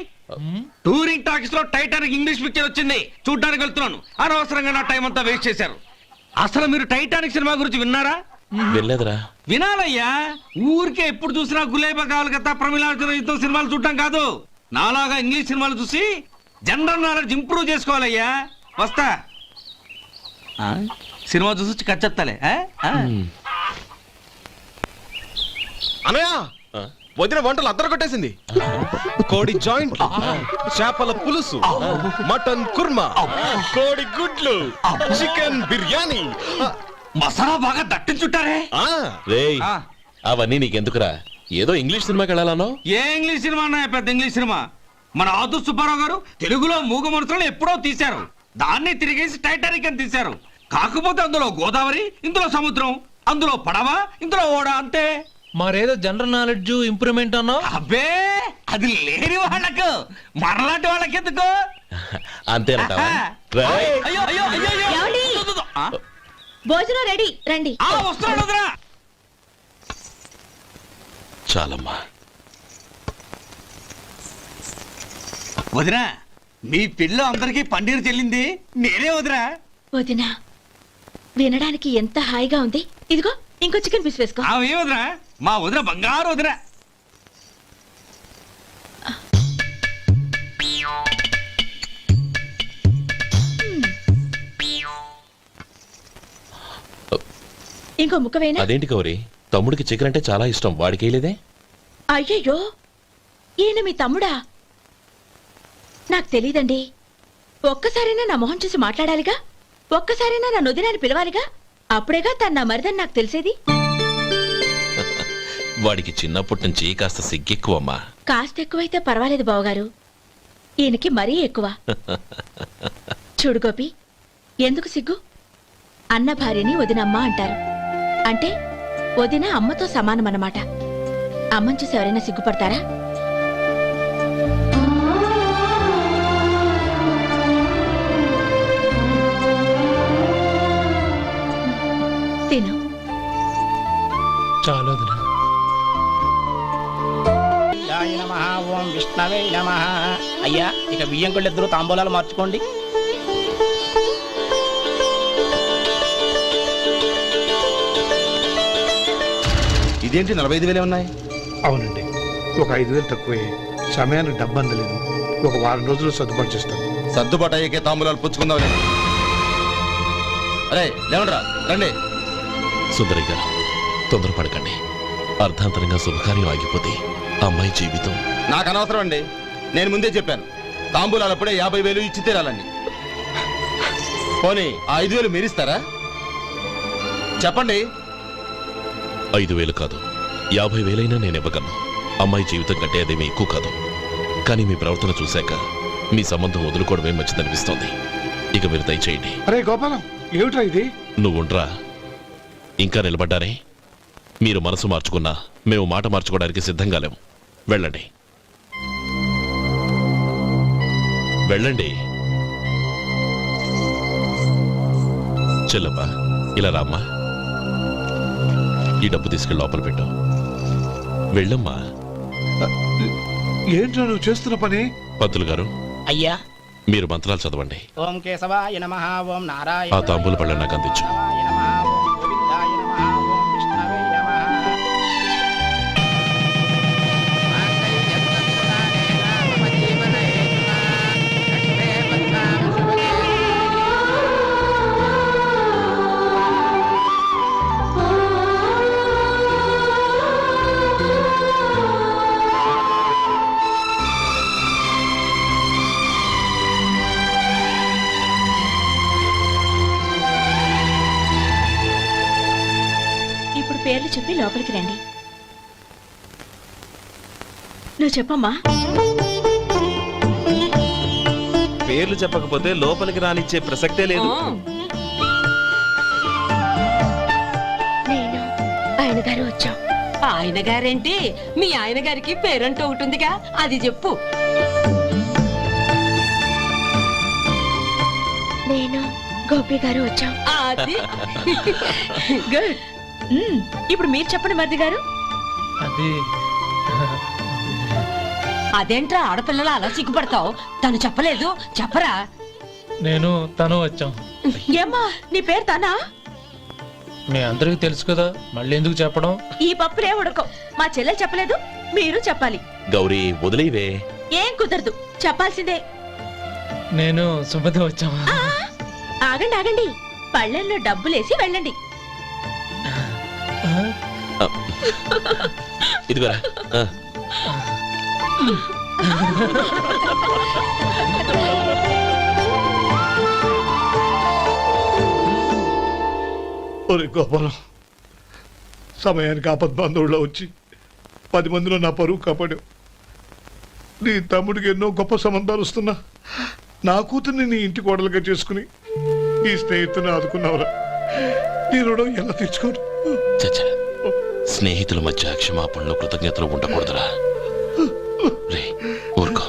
టూరింగ్ టాకీస్ లో టైటానిక్ ఇంగ్లీష్ పిక్చర్ వచ్చింది, చూడ్డానికి వెళ్తున్నాను. అనవసరంగా నా టైం అంతా వేస్ట్ చేశారు. అసలు మీరు టైటానిక్ సినిమా గురించి విన్నారా? వెళ్ళలేదురా. వినాలయ్యా. ఊరికే ఎప్పుడు చూసినా గులేబా కావాలి కదా ప్రమిళార్జున యుద్ధం సినిమాలు చూడటం కాదు. నాలాగా ఇంగ్లీష్ సినిమాలు చూసి జనరల్ నాలెడ్జ్ ఇంప్రూవ్ చేసుకోవాలయ్యా. వస్తా. సినిమా చూసి కచ్చెత్తాలే. అనయా వదిన వంటలు అద్దరు కొట్టేసింది. కోడి జాయింట్, చేపల పులుసు, మటన్ కుర్మా, కోడి గుడ్లు, చికెన్ బిర్యానీ, మసాలా బాగా దట్టించుంటారే. రేయ్, అవన్నీ నీకెందుకురా? ఏదో ఇంగ్లీష్ సినిమాకి వెళ్ళాలనో. ఏ ఇంగ్లీష్ సినిమా అన్నా? పెద్ద ఇంగ్లీష్ సినిమా. మన ఆదు సుబ్బారావు గారు తెలుగులో మూగ మనుషులను ఎప్పుడో తీశారు. దాన్ని తిరిగేసి టైటానిక్ అని తీశారు. కాకపోతే అందులో గోదావరి, ఇందులో సముద్రం, అందులో పడవ, ఇందులో ఓడ, అంతే. మరేదో జనరల్ నాలెడ్జ్ ఇంప్రూవ్మెంట్ అన్నా? అబ్బే, అది లేని వాళ్ళకు, మరలాంటి వాళ్ళకి ఎందుకు? అంతేనంటావా? రేయ్. అయ్యో అయ్యో అయ్యో అయ్యో. ఏమండి? భోజనం రెడీ, రండి. వస్తున్నాడు వదరా. చాలమ్మా. వదినా, మీ పిల్ల అందరికీ పన్నీరు చెల్లింది నేనే వదినా. వదినా, వినడానికి ఎంత హాయిగా ఉంది. ఇదిగో ఇంకో చికెన్ పీస్ వేసుకో. ఏ వదినా? మా వదిన బంగారు వదినా. ఇంకో ముక్క వేనా? అదేంటి గౌరీ, తమ్ముడికి చికెన్ అంటే చాలా ఇష్టం, వాడికి వేయలేదే? అయ్యయ్యో, ఈయన మీ తమ్ముడా? నాకు తెలీదండి. ఒక్కసారైనా నా మొహం చూసి మాట్లాడాలిగా, ఒక్కసారైనా నా నొదినాన్ని పిలవాలిగా, అప్పుడేగా తన నా మరిదని నాకు తెలిసేది. వాడికి చిన్నప్పటి నుంచి కాస్త సిగ్గెక్కువమ్మా. కాస్త ఎక్కువైతే పర్వాలేదు బావగారు, ఈయనకి మరీ ఎక్కువ. చూడు గోపి, ఎందుకు సిగ్గు? అన్న భార్యని వదినమ్మ అంటారు. అంటే వదిన అమ్మతో సమానం అన్నమాట. అమ్మని చూసి ఎవరైనా సిగ్గుపడతారా? తిను. చాలా వదినా. ఓం విష్ణవే నమః. అయ్యా, ఇక బియ్యం కొళ్ళు ఇద్దరు తాంబూలాలు మార్చుకోండి. ఇదేంటి 45,000 ఉన్నాయి? అవునండి, ఒక 5,000 తక్కువే. సమయానికి డబ్బు అందలేదు. ఒక వారం రోజులు సర్దుబాటు చేస్తాను. సర్దుబాటు అయ్యకే తాంబూలాలు పుచ్చుకుందాం. అరే లేవండ్రా, రండి. సుందరి గారు, తొందరపడకండి. అర్ధాంతరంగా శుభకార్యం ఆగిపోతే అమ్మాయి జీవితం. నాకు అనవసరం అండి, నేను ముందే చెప్పాను. తాంబూలాలప్పుడే 50,000 ఇచ్చి తీరాలండి. పోనీ ఆ 5,000 మీరిస్తారా? చెప్పండి. 5,000 కాదు, 50,000 నేను ఇవ్వగలను. అమ్మాయి జీవితం కంటే అదేమీ ఎక్కువ కాదు. కానీ మీ ప్రవర్తన చూశాక మీ సంబంధం వదులుకోవడమే మంచిదనిపిస్తోంది. ఇక మీరు దయచేయండి. అరే గోపాలం, ఏమిట్రా ఇది? నువ్వుండ్రా, ఇంకా నిలబడ్డారే. మీరు మనసు మార్చుకున్నా మేము మాట మార్చుకోవడానికి సిద్ధంగా లేము. వెళ్ళండి, వెళ్ళండి. చెల్లప్ప, ఇలా రామ్మా. ఈ డబ్బు తీసుకెళ్ళి లోపల పెట్టు. వెళ్ళమ్మా. ఏంట్రా నువ్వు చేస్తున్న పని? పంతులు గారు, అయ్యా, మీరు మంత్రాలు చదవండి. ఓం కేశవాయ నమః. ఓం నారాయణ. ఆ తాంబూల పళ్ళ నాకు అందించు. పేర్లు చెప్పి లోపలికి రండి. నువ్వు చెప్పమ్మా. పేర్లు చెప్పకపోతే లోపలికి రానిచ్చే ప్రసక్తే లేదు. నేను ఆయన గారు వచ్చాం. ఆయన గారేంటి? మీ ఆయన గారికి పేరంటూ ఒకటి ఉందిగా, అది చెప్పు. నేను గోపి గారు వచ్చాం. అది గుడ్. ఇప్పుడు మీరు చెప్పండి మరిది గారు. అది అదేంట్రా ఆడపిల్లలు అలా సిగ్గుపడతావు? తను చెప్పలేదు, చెప్పరా? నేను తను వచ్చాం. ఏమ్మా నీ పేరు తానా? మీ అందరికీ తెలుసు కదా, మళ్ళీ ఎందుకు చెప్పడం? ఈ పప్పులే ఉడకం. మా చెల్లెలు చెప్పలేదు, మీరు చెప్పాలి. గౌరీ వదిలేవే. ఏం కుదరదు, చెప్పాల్సిందే. నేను సుమతి వచ్చామా? ఆగండి ఆగండి, పళ్ళెల్లో డబ్బులేసి వెళ్ళండి. ఇదిగోరా. ఒరే గోపాలం, సమయానికి ఆపద్బాంధవుల్లో వచ్చి 10 మందిలో నా పరువు కాపాడావు. నీ తమ్ముడికి ఎన్నో గొప్ప సంబంధాలు వస్తున్నా నా కూతుర్ని నీ ఇంటి కోడలుగా చేసుకుని నీ స్నేహితుని ఆదుకున్నావురా. నీ రుణం ఎలా తీర్చుకోరు? చచ్చా, స్నేహితుల మధ్య క్షమాపణలు కృతజ్ఞతలు ఉండకూడదురా. రే ఊరుకో.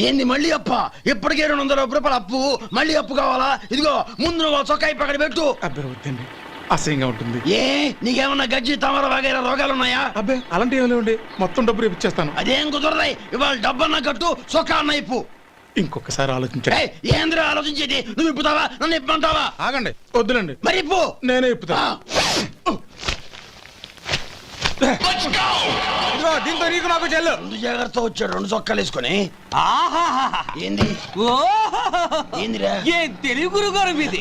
ఏంది మళ్ళీ అప్ప? ఇప్పటికే 200 రూపాయలు అప్పు, మళ్ళీ అప్పు కావాలా? ఇదిగో ముందు నువ్వు చొక్కాయి పక్కన పెట్టు. అబ్బాయి వద్దండి, అసహ్యంగా ఉంటుంది. ఏ నీకేమన్నా గజ్జి తమర వగైరా రోగాలు ఉన్నాయా? అబ్బాయి అలాంటి ఏమి లేవండి, మొత్తం డబ్బు రేపు ఇచ్చేస్తాను. అదేం కుదరదాయి. ఇవాళ డబ్బన్నా కట్టు, చొక్కా అన్న ఇప్పు. ఇంకొకసారి ఆలోచించండి. ఏంద్రా ఆలోచించేది? నువ్వు ఇప్పుతావా, నన్ను ఇప్పమంటావా? ఆగండి, వద్దులండి. మరి ఇప్పు. నేనే ఇప్పుతా. దీంతో నీకు నాకు చెల్లు. ముందు జాగ్రత్త వచ్చాడు 2 చొక్కాలు వేసుకొని. ఆహాహా. ఏంది ఏందిరా? ఏం తెలుగు గురుగారు మీది?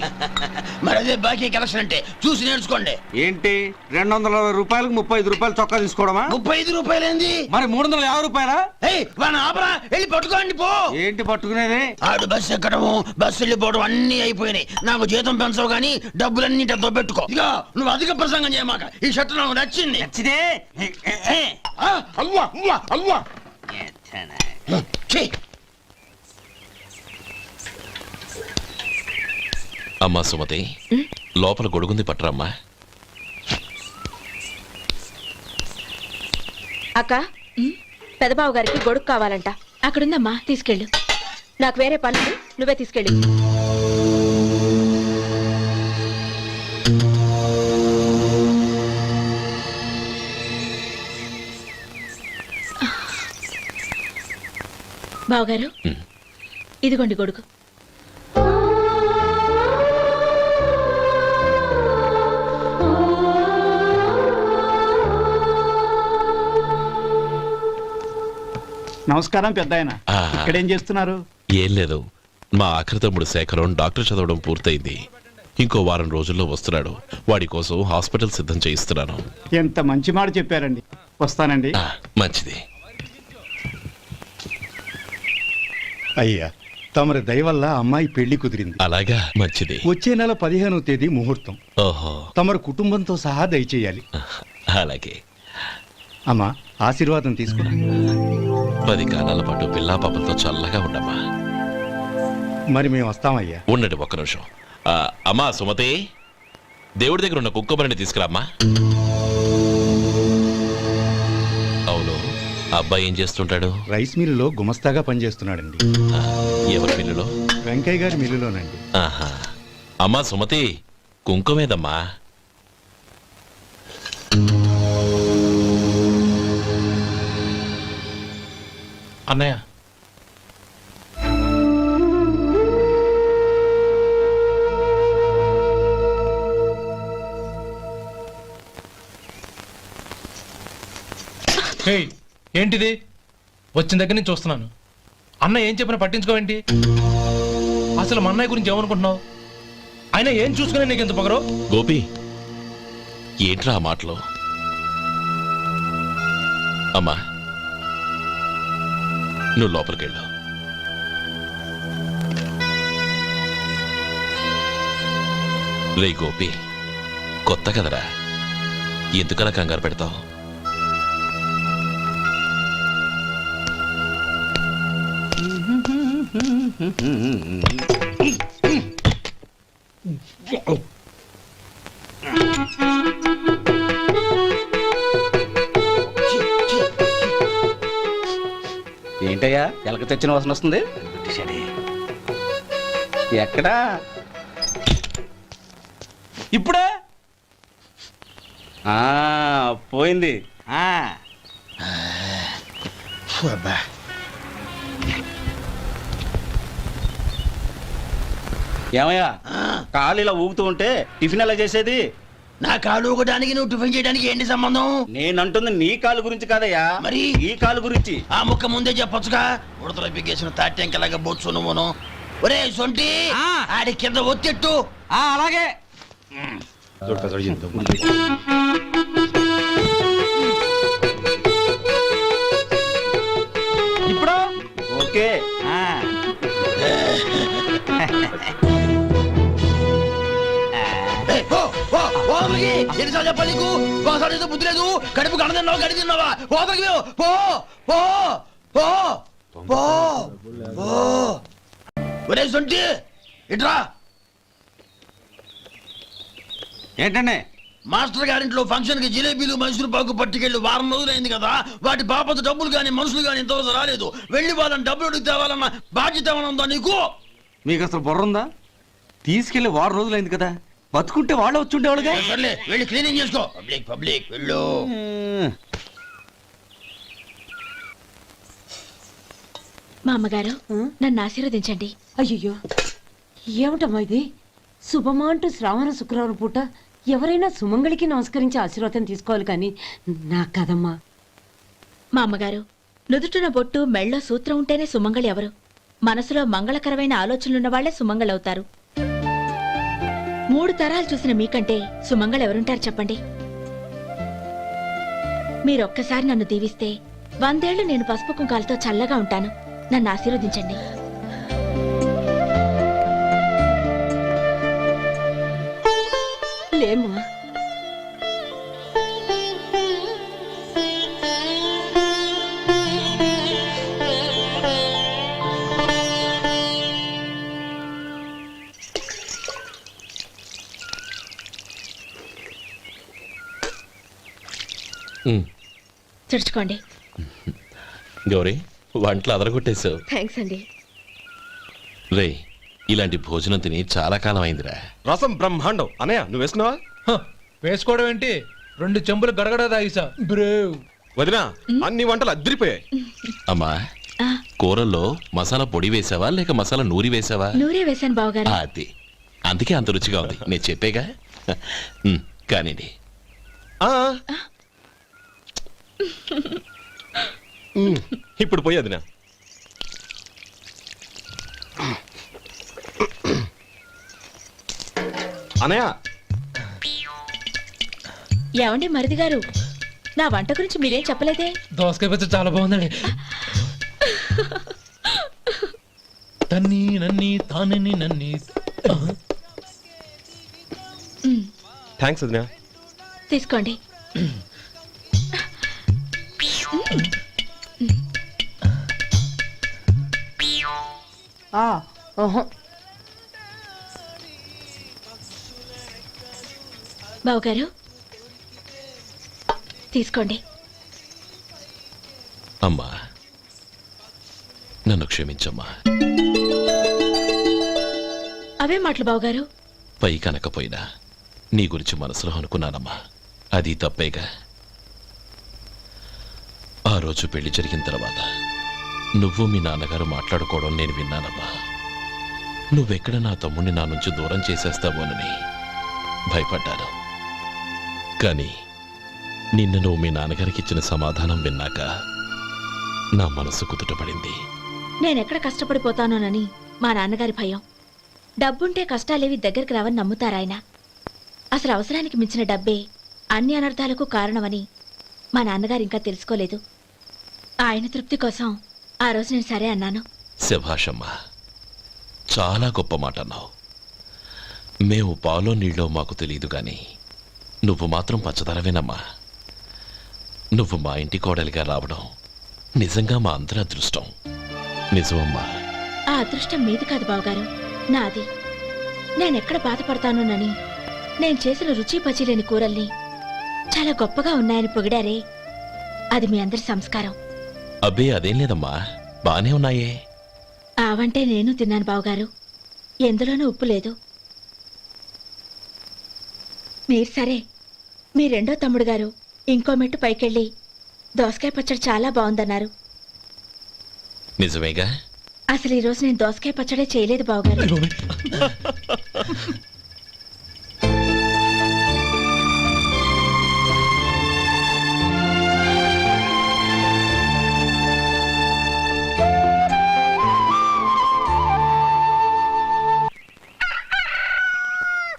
మరి అదే బాకీ కలెక్షన్ అంటే చూసి నేర్చుకోండి. ఏంటి 220 రూపాయలకు 35 రూపాయలు చొక్కా తీసుకోవడమా? 35 రూపాయలు ఏంది? మరి 350 రూపాయలా? వాడిని ఆపరా, వెళ్ళి పట్టుకోండి పో. ఏంటి పట్టుకునేది? ఆడు బస్సు ఎక్కడము, బస్సు వెళ్ళిపోవడం అన్ని అయిపోయినాయి. నాకు జీతం పెంచవు కానీ డబ్బులన్నీ దొబ్బెట్టుకో. ఇక నువ్వు అధిక ప్రసంగం చేయమాక. ఈ షర్ట్ నాకు నచ్చింది. నచ్చితే అల్వా అల్వా అల్వా. అమ్మా సుమతి, లోపల గొడుగుంది పట్టరమ్మా. అక్క, పెదబాబు గారికి గొడుగు కావాలంట. అక్కడుందమ్మా, తీసుకెళ్ళు. నాకు వేరే పనులు, నువ్వే తీసుకెళ్ళి. బావగారు, ఇదిగోండి గొడుగు. నమస్కారం పెద్దాయన. ఇక్కడేం చేస్తున్నారు? ఏం లేదు, మా ఆఖరి తమ్ముడు శేఖరం డాక్టర్ చదవడం పూర్తయింది. ఇంకో వారం రోజుల్లో వస్తున్నాడు. వాడి కోసం హాస్పిటల్ సిద్ధం చేయిస్తున్నాను. ఎంత మంచి మాట చెప్పారండి. వస్తానండి. మంచిది. అయ్యా, తమరి దయ వల్ల అమ్మాయి పెళ్లి కుదిరింది. అలాగా, మంచిది. వచ్చే నెల 15వ తేదీ ముహూర్తం. ఓహో. తమరు కుటుంబంతో సహా దయచేయాలి. అలాగే. అమ్మా, ఆశీర్వాదం తీసుకురా. 10 కాలాల పాటు పిల్లా పాపలతో చల్లగా ఉండమ్మా. మరి మేము వస్తామయ్యా. ఉండండి ఒక్క నిమిషం. అమ్మా సుమతి, దేవుడి దగ్గర ఉన్న కుక్కమరిని తీసుకురామ్మా. అవును, అబ్బాయి ఏం చేస్తుంటాడు? రైస్ మిల్లులో గుమస్తాగా పనిచేస్తున్నాడండి. ఎవరి మిల్లులో? వెంకయ్య గారి మిల్లులోనండి. ఆహా. అమ్మా సుమతి, కుంకుమేదమ్మా? అన్నయ్య, ఏంటిది? వచ్చిన దగ్గర నుంచి చూస్తున్నాను. అన్న ఏం చెప్పినా పట్టించుకోవేంటి? అసలు మా అన్నయ్య గురించి ఏమనుకుంటున్నావు? ఆయన ఏం చూసుకునే నీకు ఎంత పొగరు? గోపి, ఏంట్రా ఆ మాటలు? అమ్మా, నువ్వు లోపలికెళ్ళు. రే గోపి, కొత్త కదరా, ఎందుకలా కంగారు పెడతావు? ఏంటయ్యా ఎలక తెచ్చిన వాసన వస్తుంది? ఎక్కడా? ఇప్పుడే పోయింది. అబ్బా. ఏమయ్యా కాలు ఇలా ఊగుతూ ఉంటే టిఫిన్ ఎలా చేసేది? నా కాలు ఊగడానికి నువ్వు టిఫిన్ చేయడానికి ఏంటి సంబంధం? నేనంటుంది నీ కాలు గురించి కాదయ్యా, మరి ఈ కాలు గురించి. ఆ ముక్క ముందే చెప్పొచ్చుగా. ఉడతలో బిగ్గేసిన తాట్యంకలాగా బొచ్చు నువ్వును. ఒరే సొంటి, ఆడి కింద ఒత్తెట్టు. అలాగే. ఇప్పుడు ఓకే. ఎన్నిసార్లు చెప్పాలి నీకు? ఒకసారి ఏదో బుద్ధి లేదు. కడుపు గడ తిన్నావా, గడి తిన్నావా? పోతలకి పో పో పో పో పో. ఒరే సొంటి ఇట్రా. ఏంటండి? మాస్టర్ గారింట్లో ఫంక్షన్ కి జిలేబీలు మైసూరు పాకు పట్టుకెళ్ళి వారం రోజులైంది కదా. వాటి బాపత డబ్బులు కానీ మనుషులు కానీ ఇంతవరకు రాలేదు. వెళ్ళి వాళ్ళని డబ్బులు అడిగి తేవాలన్న బాధ్యత ఏమైనా ఉందా నీకు? మీకు అసలు బుర్ర ఉందా? తీసుకెళ్లి వారం రోజులైంది కదా, బతుకుంటే వాళ్ళు వచ్చి ఉండేవాళ్ళుగా. సర్లే వెళ్ళి క్లీనింగ్ చేసుకో. పబ్లిక్ పబ్లిక్ వెళ్ళు. మా అమ్మగారు నన్ను ఆశీర్వదించండి. అయ్యో ఏమిటమ్మా ఇది? శుభమా అంటూ శ్రావణ శుక్రవారం పూట ఎవరైనా సుమంగళికి నమస్కరించి ఆశీర్వాదం తీసుకోవాలి కానీ నా కదమ్మా. మా అమ్మగారు నుదుటిన బొట్టు మెళ్ళో సూత్రం ఉంటేనే సుమంగళి ఎవరు? మనసులో మంగళకరమైన ఆలోచనలున్న వాళ్లే సుమంగళవుతారు. 3 తరాలు చూసిన మీకంటే సుమంగళ ఎవరుంటారు చెప్పండి? మీరొక్కసారి నన్ను దీవిస్తే 100 ఏళ్లు నేను పసుపు కుంకాలతో చల్లగా ఉంటాను. నన్ను ఆశీర్వదించండి. లేమ్మా. చుడుచుకోండి. గౌరీ, వంటలు అదరగొట్టేశావు. థ్యాంక్స్ అండి. రే, ఇలాంటి భోజనం తిని చాలా కాలం అయిందిరా. రసం బ్రహ్మాండం. అనయ్య నువ్వు వేసుకున్నావా? వేసుకోవడం ఏంటి? 2 చెంబులు గడగడ తాగిసా. బ్రేవ్. వదినా, అన్ని వంటలు అద్దరిపోయాయి. అమ్మా, కూరల్లో మసాలా పొడి వేసావా లేక మసాలా నూరి వేసావా? నూరే వేశాను బావగారు. అది అందుకే అంత రుచిగా ఉంది. నేను చెప్పేగా. కానివ్వండి. ఇప్పుడు పోయి వదినా. అనయ్య, ఏమండి మరిది గారు, నా వంట గురించి మీరేం చెప్పలేదే? దోసకాయ పచ్చడి చాలా బాగుందండి. తన్ని నన్ని తానని నన్ని. థ్యాంక్స్ వదినా. తీసుకోండి. బావగారు తీసుకోండి. అమ్మా, నన్ను క్షమించమ్మా. అవే మాటలు బావగారు. పై కనకపోయినా నీ గురించి మనసులో అనుకున్నానమ్మా. అది తప్పేగా. ఆ రోజు పెళ్లి జరిగిన తర్వాత నువ్వు మీ నాన్నగారు మాట్లాడుకోవడం నేను విన్నానమ్మా. నువ్వెక్కడ నా తమ్ముడిని నా నుంచి దూరం చేసేస్తావోనని భయపడ్డాను. కానీ నిన్న నువ్వు మీ నాన్నగారికి ఇచ్చిన సమాధానం విన్నాక నా మనసు కుదుటపడింది. నేనెక్కడ కష్టపడిపోతానోనని మా నాన్నగారి భయం. డబ్బుంటే కష్టాలేవి దగ్గరికి రావని నమ్ముతారాయన. అసలు అవసరానికి మించిన డబ్బే అన్ని అనర్థాలకు కారణమని మా నాన్నగారు ఇంకా తెలుసుకోలేదు. ఆయన తృప్తి కోసం ఆ రోజు నేను సరే అన్నాను. శభాషమ్మా, చాలా గొప్ప మాట అన్నావు. మేము పాలో నీళ్ళో మాకు తెలియదు గాని నువ్వు మాత్రం పచ్చదనవేనమ్మా. నువ్వు మా ఇంటి కోడలిగా రావడం నిజంగా మా అందరి అదృష్టం. నిజమమ్మా. ఆ అదృష్టం మీది కాదు బావగారు, నాది. నేనెక్కడ బాధపడతానోనని నేను చేసిన రుచి పచిలేని కూరల్ని చాలా గొప్పగా ఉన్నాయని పొగిడారే, అది మీ అందరి సంస్కారం. అబ్బే అదేం లేదమ్మా, బానే ఉన్నాయే. ఆవంటే నేను తిన్నాను బావగారు, ఎందులోనూ ఉప్పు లేదు. మీరు సరే, మీ రెండో తమ్ముడు గారు ఇంకో మెట్టు పైకెళ్ళి దోసకాయ పచ్చడి చాలా బాగుందన్నారు. నిజమేగా? అసలు ఈ రోజు నేను దోసకాయ పచ్చడే చేయలేదు బావగారు.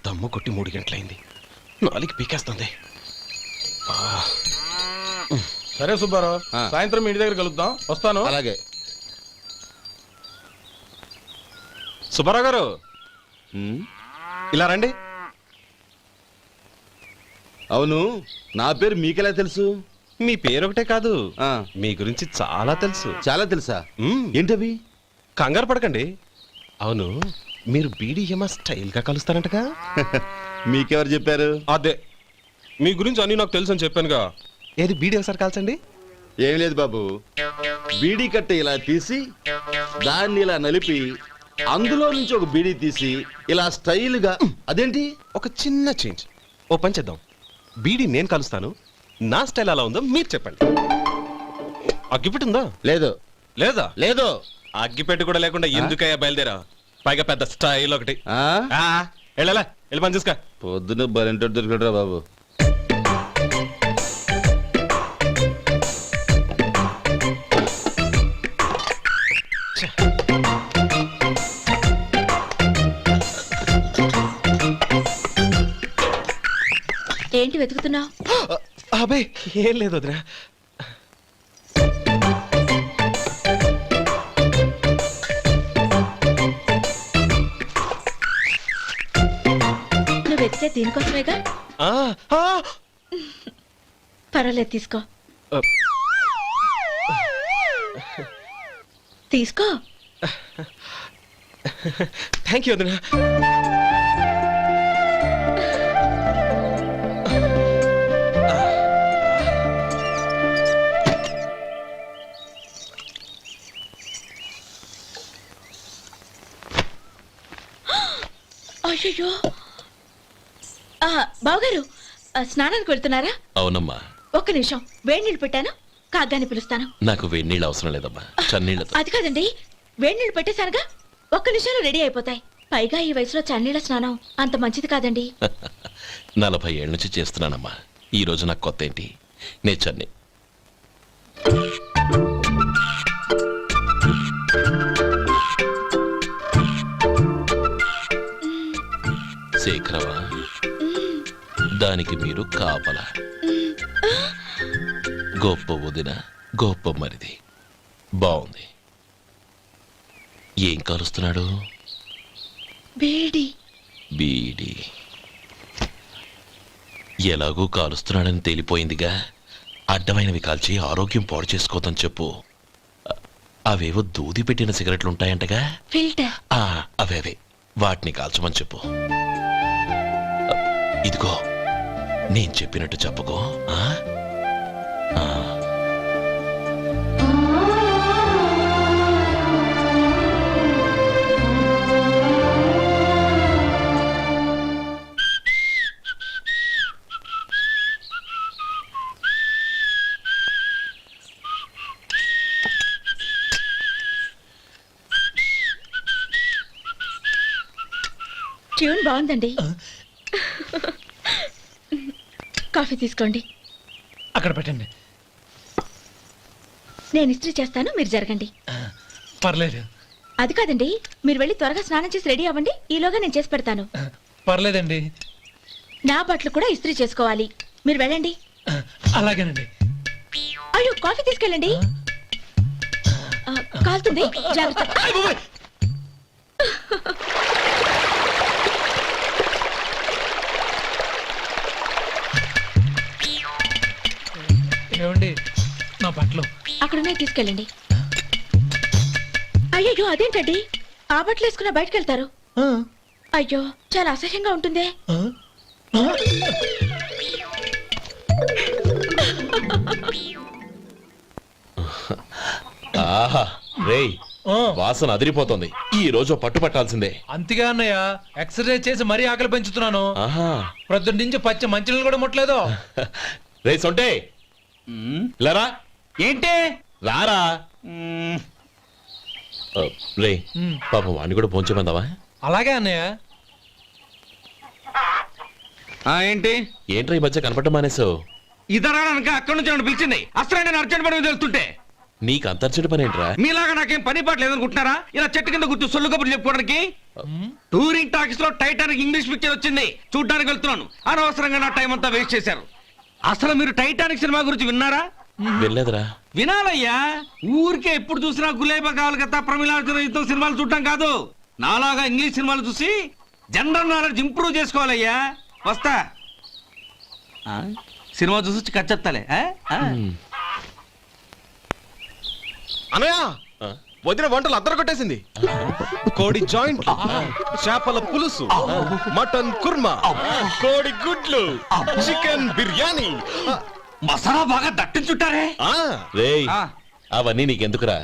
దమ్ము కొట్టి 3 గంటలైంది, 4 పీకేస్తుంది. సరే సుబ్బారావు, సాయంత్రం మీ ఇంటి దగ్గర కలుద్దాం. వస్తాను. అలాగే. సుబ్బారావు గారు ఇలా రండి. అవును, నా పేరు మీకెలా తెలుసు? మీ పేరు ఒకటే కాదు, మీ గురించి చాలా తెలుసు. చాలా తెలుసా? ఏంటవి? కంగారు పడకండి. అవును, మీరు బీడీఎంఆ స్టైల్ గా కలుస్తారంటగా? మీకెవరు చెప్పారు? అదే, మీ గురించి అన్ని నాకు తెలుసు అని చెప్పానుగా. ఏది బీడీ ఒకసారి కాల్చండి. ఏం లేదు బాబు, బీడీ కట్ట ఇలా తీసి దాన్ని ఇలా నలిపి అందులో నుంచి ఒక బీడీ తీసి ఇలా స్టైల్గా. అదేంటి? ఒక చిన్న చేంజ్. ఓ పని చేద్దాం, బీడీ నేను కలుస్తాను, నా స్టైల్ అలా ఉందో మీరు చెప్పండి. అగ్గిపెట్టుందా? లేదు. లేదా? లేదు. అగ్గిపెట్టు కూడా లేకుండా ఎందుకయ్యా బయలుదేరా? పైగా పెద్ద స్టైల్ ఒకటి. వెళ్ళాలా, వెళ్ళి పని చూసుకో. పొద్దున బలింటో దొరికడరా బాబు. ఏంటి వెతుకుతున్నావు? అబే ఏం లేదు వదినా. నువ్వు వెతికే దీనికోసమేగా. పర్వాలేదు, తీసుకో. తీసుకో. థ్యాంక్ యూ వదినా. అయ్యో, బావగారు స్నానానికి వెళ్తున్నారా? అవునమ్మా. ఒక్క నిమిషం, వేడి నీళ్ళు పెట్టాను, కాగ్గాని పిలుస్తాను. నాకు వేడి నీళ్ళు అవసరం లేదమ్మా, చన్నీళ్ళతో. అది కాదండి, వేడి నీళ్ళు పెట్టేశానుగా, ఒక్క నిమిషంలో రెడీ అయిపోతాయి. పైగా ఈ వయసులో చన్నీళ్ళ స్నానం అంత మంచిది కాదండి. 40 ఏళ్ళ నుంచి చేస్తున్నానమ్మా. ఈ రోజు నాకు కొత్త ఏంటి? నే చన్ని. శేఖరవా, దానికి మీరు కాపలా. గొప్ప వదిన, గొప్ప మరిది. బాగుంది. ఏం కలుస్తున్నాడు? బీడి. బీడి ఎలాగూ కాలుస్తున్నాడని తేలిపోయిందిగా. అడ్డమైనవి కాల్చి ఆరోగ్యం పాడు చేసుకోదని చెప్పు. అవేవో దూది పెట్టిన సిగరెట్లు ఉంటాయంటగా, ఫిల్టర్. అవే వాటిని కాల్చమని చెప్పు. ఇదిగో, నేను చెప్పినట్టు చెప్పుకో. ట్యూన్ బాగుందండి. కాఫీ తీసుకోండి. అక్కడ పెట్టండి. నేను ఇస్త్రీ చేస్తాను, మీరు జరగండి. పర్లేదు. అది కాదండి, మీరు వెళ్ళి త్వరగా స్నానం చేసి రెడీ అవ్వండి, ఈలోగా నేను చేసి పెడతాను. పర్లేదండి. నా బట్టలు కూడా ఇస్త్రీ చేసుకోవాలి, మీరు వెళ్ళండి. అలాగేనండి. అయ్యో, కాఫీ తీసుకెళ్ళండి. కాలుతుంది, జాగ్రత్త. ఏమండి, నా బట్టలు అక్కడున్నా తీసుకెళ్ళండి. అయ్యో, అదేంటండి, ఆ బట్టలు వేసుకున్న బయటకు వెళ్తారు? అయ్యో, చాలా అసహ్యంగా ఉంటుందే. ఆహా రేయ్, వాసన అదిరిపోతుంది. ఈ రోజు పట్టు పట్టాల్సిందే. అంతగా అన్నయ్య, ఎక్సర్సైజ్ చేసి మరీ ఆకలి పెంచుతున్నాను. ఆహా, ప్రొద్దున నుంచి పచ్చి మంచినీళ్ళు కూడా ముట్టలేదు. రే సొంటే లేరా ఏంటి రారా రే పాపం వాడిని కూడా పోంచమందావా? అలాగే అన్నయ్య. ఏంటి ఏంట్రా ఈ మధ్య కనపడటం మానేసావు? ఇదనక అక్కడి నుంచి నన్ను పిలిచింది. అసలు నేను అర్జెంట్ పని తెలుస్తుంటే నీకు అంతర్చడి పని ఏంట్రా? మీలాగా నాకేం పని పాట లేదనుకుంటున్నారా? ఇలా చెట్టు కింద కూర్చో సొల్లు కబుర్లు చెప్పుకోవడానికి. టూరింగ్ టాకీస్ లో టైటానిక్ ఇంగ్లీష్ పిక్చర్ వచ్చింది, చూడ్డానికి వెళ్తున్నాను. అనవసరంగా నా టైం అంతా వేస్ట్ చేశారు. అసలు మీరు టైటానిక్ సినిమా గురించి విన్నారా? వెళ్ళలేదురా. వినాలయ్యా. ఊరికే ఎప్పుడు చూసినా గులేబా కావాలి కదా ప్రమిళార్జున యుద్ధం సినిమాలు చూడటం కాదు. నాలాగా ఇంగ్లీష్ సినిమాలు చూసి జనరల్ నాలెడ్జ్ ఇంప్రూవ్ చేసుకోవాలయ్యా. వస్తా. సినిమా చూసి కచ్చెత్తాలే. అనయా వదిన వంటలు అద్దరు కొట్టేసింది. కోడి జాయింట్, చేపల పులుసు, మటన్ కుర్మా, కోడి గుడ్లు, చికెన్ బిర్యానీ, మసాలా బాగా దట్టించుంటారే. రేయ్ అవన్నీ నీకెందుకురా?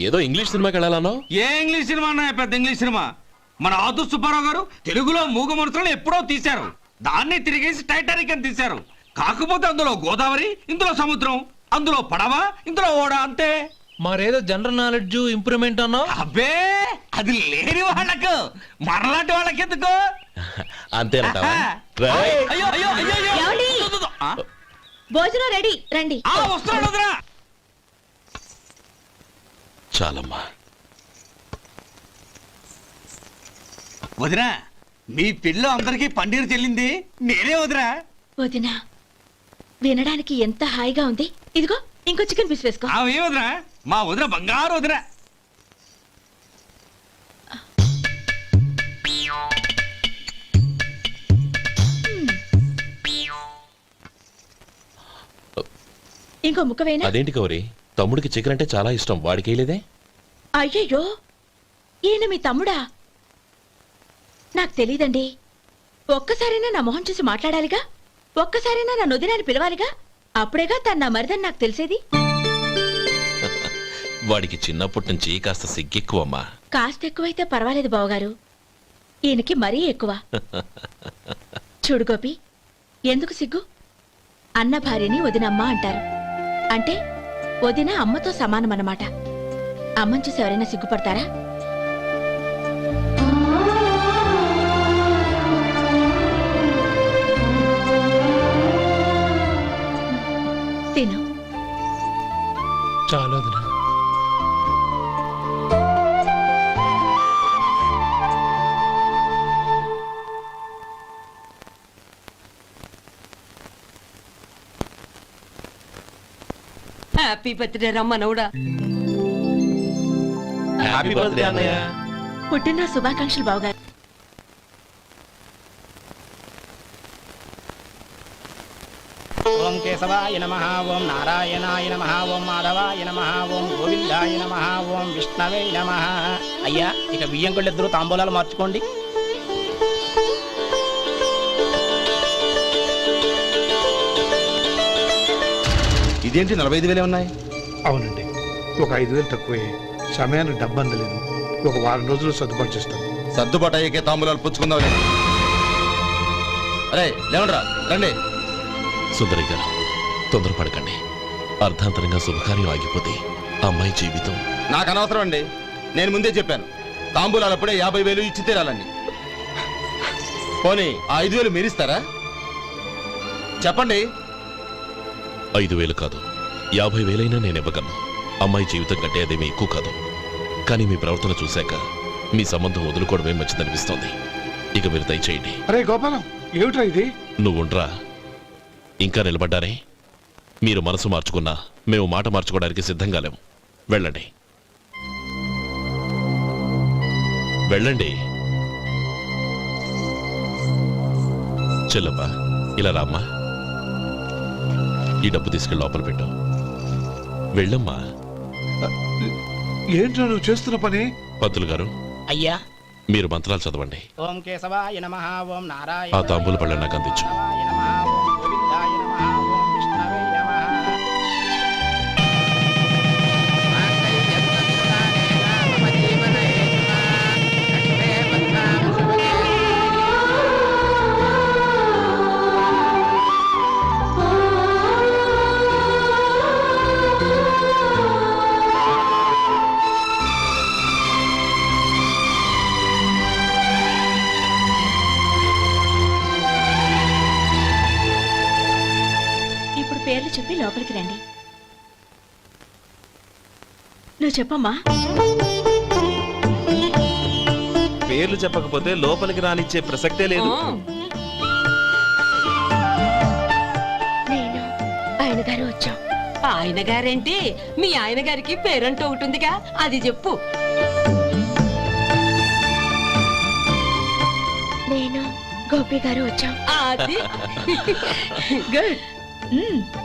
ఏదో ఇంగ్లీష్ సినిమాకి వెళ్ళాలన్నావు. ఏ ఇంగ్లీష్ సినిమా అన్నా? పెద్ద ఇంగ్లీష్ సినిమా. మన ఆదు సుబ్బారావు గారు తెలుగులో మూగ మనుషులను ఎప్పుడో తీశారు. దాన్ని తిరిగేసి టైటానిక్ అని తీశారు. కాకపోతే అందులో గోదావరి, ఇందులో సముద్రం, అందులో పడవ, ఇందులో ఓడ, అంతే. మరేదో జనరల్ నాలెడ్జ్ ఇంప్రూవ్మెంట్ అన్నావు. అబ్బే అది లేని వాళ్ళకు, మరలాంటి వాళ్ళకి ఎందుకు? అంతేనంటావా? అయ్యో అయ్యో అయ్యో ఏమండి? భోజనం రెడీ, రండి. వస్తున్నాడు వదరా. చాలమ్మా. వదినా, మీ పిల్ల అందరికీ పన్నీరు చెల్లింది నేనే వదినా. వదినా, వినడానికి ఎంత హాయిగా ఉంది. ఇదిగో ఇంకో చికెన్ పీస్ వేసుకో. ఏ వదినా? మా వదిన బంగారు వదినా. ఇంకో ముక్క వేయనా? అదేంటి గౌరీ, తమ్ముడికి చికెన్ అంటే చాలా ఇష్టం, వాడికి వేయలేదే? అయ్యయ్యో, ఈయన మీ తమ్ముడా? నాకు తెలీదండి. ఒక్కసారైనా నా మొహం చూసి మాట్లాడాలిగా, ఒక్కసారైనా నా నొదినాన్ని పిలవాలిగా. అప్పుడేగా తన నా మరిదని నాకు తెలిసేది. వాడికి చిన్నప్పటి నుంచి కాస్త సిగ్గెక్కువమ్మా. కాస్త ఎక్కువైతే పర్వాలేదు బావగారు, ఈయనకి మరీ ఎక్కువ. చూడు గోపి, ఎందుకు సిగ్గు? అన్న భార్యని వదినమ్మ అంటారు. అంటే వదిన అమ్మతో సమానం అన్నమాట. అమ్మని చూసి ఎవరైనా సిగ్గుపడతారా? తిను. చాలా వదినా. హ్యాపీ బర్త్డే రమ్మనవుడా. హ్యాపీ బర్త్డే అన్నయ్య. పుట్టిన శుభాకాంక్షలు బావగారు. ఓం కేశవాయ నమః, ఓం నారాయణాయ నమః, ఓం మాధవాయ నమః, ఓం గోవిందాయ నమః, ఓం విష్ణవే నమః. అయ్యా ఇక బియ్యం కొళ్ళిద్దరూ తాంబూలాలు మార్చుకోండి. ఇదేంటి 45,000 ఉన్నాయి? అవునండి, ఒక 5,000 తక్కువే. సమయానికి డబ్బు అందలేదు. ఒక వారం రోజులు సర్దుబాటు చేస్తాను. సర్దుబాటు అయ్యకే తాంబూలాలు పుచ్చుకుందాం. అరే లేవండ్రా, రండి. సుందరి గారు, తొందరపడకండి. అర్ధాంతరంగా శుభకార్యం ఆగిపోతే అమ్మాయి జీవితం. నాకు అనవసరం అండి, నేను ముందే చెప్పాను. తాంబూలాలు అప్పుడే 50,000 ఇచ్చి తీరాలండి. పోనీ ఆ 5,000 మీరిస్తారా? చెప్పండి. 5,000 కాదు, 50,000 నేను ఇవ్వగలను. అమ్మాయి జీవితం కంటే అదేమీ ఎక్కువ కాదు. కానీ మీ ప్రవర్తన చూశాక మీ సంబంధం వదులుకోవడమే మంచిదనిపిస్తోంది. ఇక మీరు దయచేయండి. అరే గోపాలం, ఏమిట్రా ఇది? నువ్వుండ్రా. ఇంకా నిలబడ్డారే? మీరు మనసు మార్చుకున్నా మేము మాట మార్చుకోవడానికి సిద్ధంగా లేము. వెళ్ళండి, వెళ్ళండి. చెల్లమ్మా, ఇలా రామ్మా. ఈ డబ్బు తీసుకెళ్ళి లోపల పెట్టు. వెళ్ళమ్మా. ఏంట్రా నువ్వు చేస్తున్న పని? పంతులు గారు, అయ్యా మీరు మంత్రాలు చదవండి. ఓం కేశవాయ నమః, ఓం నారాయణ. ఆ తాంబూల పళ్ళ నాకు అందించు. చెప్పి లోపలికి రండి. నువ్వు చెప్పమ్మా. పేర్లు చెప్పకపోతే లోపలికి రానిచ్చే ప్రసక్తే లేదు. నేను ఆయన గారు వచ్చాం. ఆయన గారేంటి, మీ ఆయన గారికి పేరంటూ ఒకటి ఉందిగా, అది చెప్పు. నేను గోపి గారు వచ్చాం. అది గుడ్.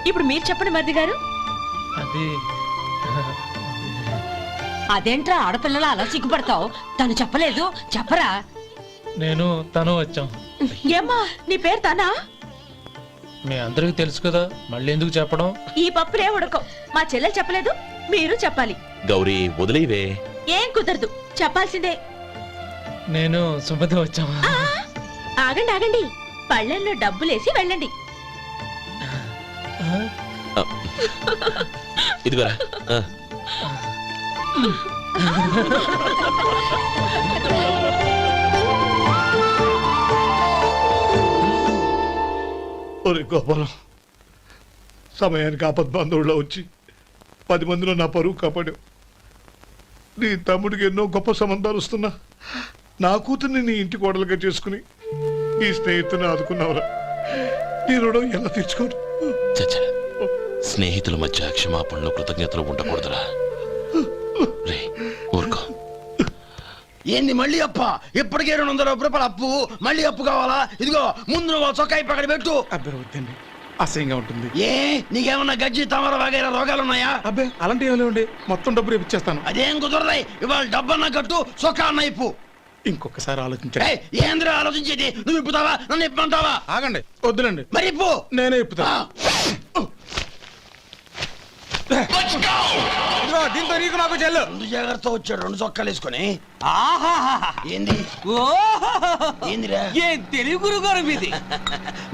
ఇప్పుడు మీరు చెప్పండి మరిది గారు. అదేంట్రా ఆడపిల్లలు అలా సిగ్గుపడతావు? తను చెప్పలేదు, చెప్పరా. నేను తను వచ్చాం. ఏమ్మా నీ పేరు తానా? మీ అందరికి తెలుసు కదా, మళ్ళీ ఎందుకు చెప్పడం? ఈ పప్పులే ఉడకం. మా చెల్లెలు చెప్పలేదు, మీరు చెప్పాలి. గౌరీ వదిలేవే. ఏం కుదరదు, చెప్పాల్సిందే. నేను సుమతి వచ్చాం. ఆగండి ఆగండి, పళ్ళెల్లో డబ్బులేసి వెళ్ళండి. ఇదిగోరా. ఒరే గోపాలం, సమయానికి ఆపద్బంధువుల్లో వచ్చి 10 మందిలో నా పరువు కాపాడావు. నీ తమ్ముడికి ఎన్నో గొప్ప సంబంధాలు వస్తున్నా నా కూతుర్ని నీ ఇంటి కోడలుగా చేసుకుని నీ స్నేహితుని ఆదుకున్నావురా. నీ రుణం ఎలా తీర్చుకోరు? చచ్చా, స్నేహితుల మధ్య క్షమాపణలు కృతజ్ఞతలు ఉండకూడదురా. రే ఊరుకో. ఏంది మళ్ళీ అప్ప? ఇప్పటికే 200 రూపాయల అప్పు, మళ్ళీ అప్పు కావాలా? ఇదిగో ముందు నువ్వు చొక్కా పక్కన పెట్టు. అబ్బే వద్దండి, అసహ్యంగా ఉంటుంది. ఏ నీకేమన్నా గజ్జి తమర వగైరా రోగాలున్నాయా? అబ్బే అలాంటి ఏమీ లేవండి, మొత్తం డబ్బు రేపు ఇచ్చేస్తాను. అదేం కుదరదాయి. ఇవాళ డబ్బన్నా కట్టు, చొక్కా అన్న ఇప్పు. ఇంకొకసారి ఆలోచించండి. ఏంద్ర ఆలోచించేది? నువ్వు ఇప్పుతావా, నన్ను ఇప్పమంటావా? ఆగండి, వద్దులండి. మరి ఇప్పు. నేనే ఇప్పుతా. దీంతో నీకు నాకు చెల్లు. 2 జాగ్రత్త వచ్చాడు, 2 చొక్కాలు వేసుకొని. ఏంది ఏందిరా? ఏ తెలుగు గురుగారు మీది?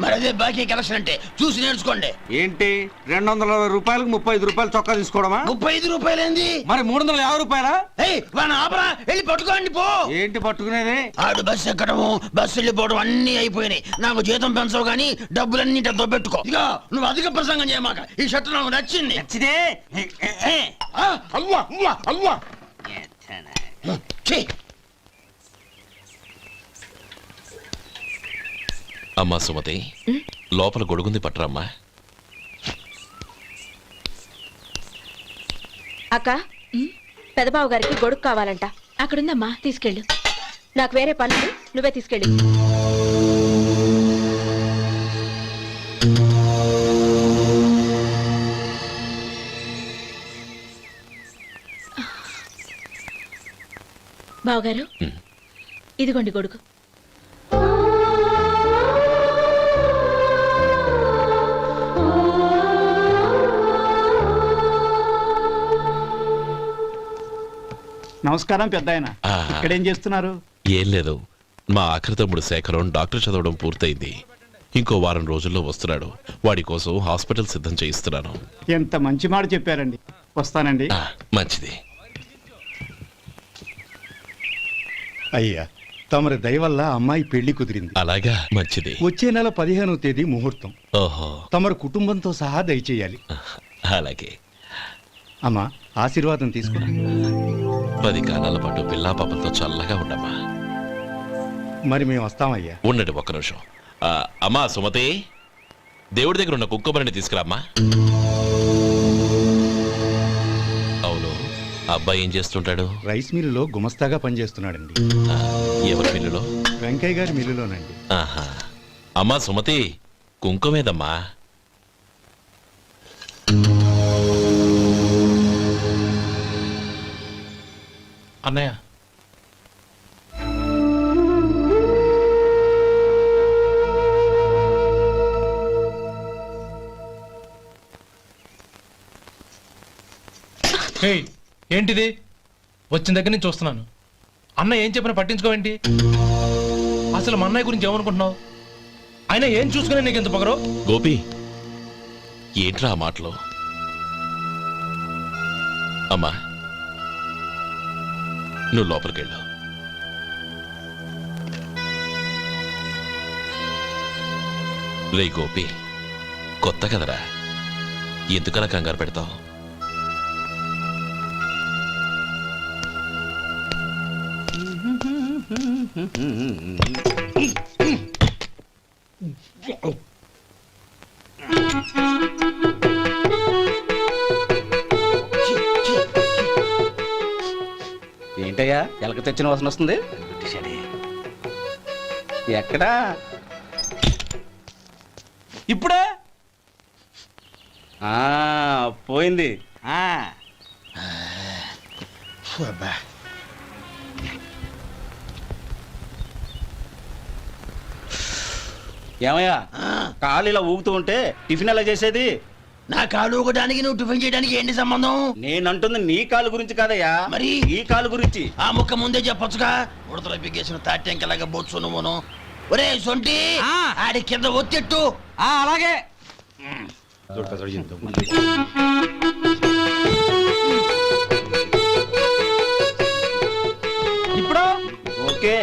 మరి అదే బాకీ కలెక్షన్ అంటే చూసి నేర్చుకోండి. ఏంటి 220 రూపాయలకు 35 రూపాయలు చొక్కా తీసుకోవడమా? 35 రూపాయలు ఏంది? మరి 350 రూపాయలా? వాడిని ఆపరా, వెళ్ళి పట్టుకోండి పో. ఏంటి పట్టుకునేది? ఆడు బస్సు ఎక్కడము, బస్సు వెళ్ళిపోవడం అన్ని అయిపోయినాయి. నాకు జీతం పెంచవు గానీ డబ్బులన్నీ దొబ్బెట్టుకో. ఇక నువ్వు అధిక ప్రసంగం చేయమాక. ఈ షర్ట్ నాకు నచ్చింది. నచ్చితే అవ్వా అవ్వా అవ్వా. అమ్మా సుమతి, లోపల గొడుగుంది పట్టరమ్మా. అక్క, పెదబాబు గారికి గొడుగు కావాలంట. అక్కడుందమ్మా, తీసుకెళ్ళు. నాకు వేరే పనులు, నువ్వే తీసుకెళ్ళి. బావగారు, ఇదిగోండి గొడుగు. నమస్కారం పెద్ద ఆయన. ఇక్కడేం చేస్తున్నారు? ఏం లేదు, మా ఆఖరి తమ్ముడు శేఖరం డాక్టర్ చదవడం పూర్తయింది. ఇంకో వారం రోజుల్లో వస్తున్నాడు. వాడి కోసం హాస్పిటల్ సిద్ధం చేయిస్తున్నాను. ఎంత మంచి మాట చెప్పారండి. వస్తానండి. మంచిది. అయ్యా, తమరి దయ వల్ల అమ్మాయి పెళ్లి కుదిరింది. అలాగా, మంచిది. వచ్చే నెల 15వ తేదీ ముహూర్తం. ఓహో. తమరు కుటుంబంతో సహా దయచేయాలి. అలాగే. అమ్మా, ఆశీర్వాదం తీసుకురా. 10 కాలాల పాటు పిల్లా పాపలతో చల్లగా ఉండమ్మా. మరి మేము వస్తామయ్యా. ఉండండి ఒక్క నిమిషం. అమ్మా సుమతి, దేవుడి దగ్గర ఉన్న కుక్కబరిని తీసుకురామ్మా. అవును, అబ్బాయి ఏం చేస్తుంటాడు? రైస్ మిల్లులో గుమస్తాగా పనిచేస్తున్నాడండి. ఎవరి మిల్లులో? వెంకయ్య గారి మిల్లులోనండి. ఆహా. అమ్మా సుమతి, కుంకుమేదమ్మా? అన్నయ్య, ఏంటిది? వచ్చిన దగ్గర నుంచి చూస్తున్నాను. అన్న ఏం చెప్పినా పట్టించుకోవేంటి? అసలు మా అన్నయ్య గురించి ఏమనుకుంటున్నావు? ఆయన ఏం చూసుకునే నీకు ఎంత పొగరు? గోపి, ఏంట్రా ఆ మాటలు? అమ్మా, నువ్వు లోపలికెళ్ళు. రే గోపి, కొత్త కదరా, ఎందుకలా కంగారు పెడతావు? ఏంటయ్యా ఎలక తెచ్చిన వాసన వస్తుంది? ఎక్కడా? ఇప్పుడే పోయింది. ఏమయ్యా కాలు ఇలా ఊగుతూ ఉంటే టిఫిన్ ఎలా చేసేది? నా కాలు ఊగడానికి నువ్వు టిఫిన్ చేయడానికి ఏంటి సంబంధం? నేనంటుంది నీ కాలు గురించి కాదయ్యా, మరి ఈ కాలు గురించి. ఆ ముక్క ముందే చెప్పొచ్చుగా. ఉడతలో బిగ్గేసిన తాట్యంకలాగా బొచ్చు నువ్వును. ఒరే సొంటి, ఆడి కింద ఒత్తిట్టు. అలాగే. ఇప్పుడు ఓకే.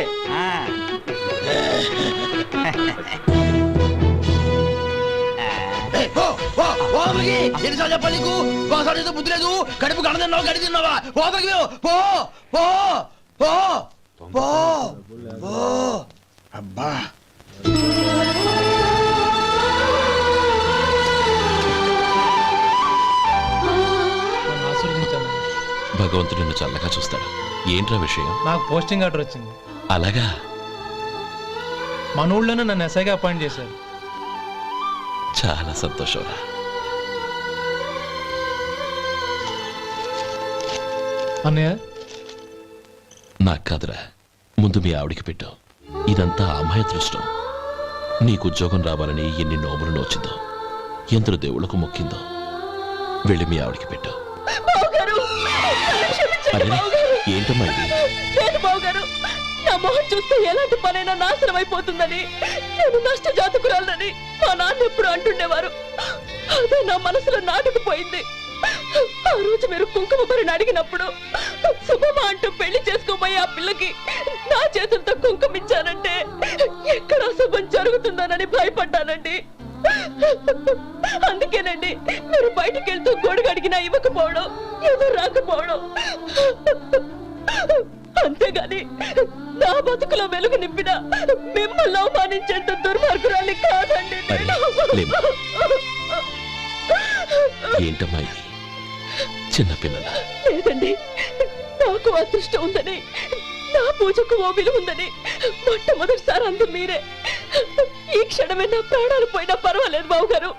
ఎన్నిసార్లు చెప్పాలి నీకు? ఒకసారి బుద్ధి లేదు. కడుపు గడ తిన్నావు, గడి తిన్నావా? పోతకి పో పో పో పో పో. అబ్బా భగవంతుడు నిన్ను చల్లగా చూస్తాడు. ఏంట్రా విషయం? నాకు పోస్టింగ్ ఆర్డర్ వచ్చింది. అలాగా? మన ఊళ్ళోనే నన్ను ఎస్ఐగా అపాయింట్ చేశారు. చాలా సంతోషంరా. అన్నయ్య నాకు కాదురా, ముందు మీ ఆవిడికి పెట్టు. ఇదంతా అమ్మాయి అదృష్టం. నీకు ఉద్యోగం రావాలని ఎన్ని నోములు నోచిందో, ఎందరు దేవుళ్లకు మొక్కిందో. వెళ్ళి మీ ఆవిడికి పెట్టు. ఏంటమ్మా ఇది? నా మొహం చూస్తే ఎలాంటి పనైనా నాశనం అయిపోతుందని, నేను నష్ట జాతకురాలని మా నాన్న ఎప్పుడు అంటుండేవారు. అదే నా మనసులో నాటుకుపోయింది. ఆ రోజు మీరు కుంకుమ భరిని అడిగినప్పుడు శుభమా అంటూ పెళ్లి చేసుకోబోయే ఆ పిల్లకి నా చేతులతో కుంకుమ ఇచ్చానంటే ఎక్కడ శుభం జరుగుతుందోనని భయపడ్డానండి. అందుకేనండి మీరు బయటికి వెళ్తూ గొడుగు అడిగినా ఇవ్వకపోవడం, ఎవరు రాకపోవడం. అంతేగాని నా బతుకులో వెలుగు నింపిన మిమ్మల్ని అవమానించేంత దుర్మార్గురాలి కాదండి. ఏంటమ్మా ఇది? చిన్నపిల్లల లేదండి, నాకు అదృష్టం ఉందని, నా పూజకు ఓ విలువ ఉందని మొట్టమొదటిసారి అందు మీరే. ఈ క్షణమే నా ప్రాణాలు పోయినా పర్వాలేదు బావగారు.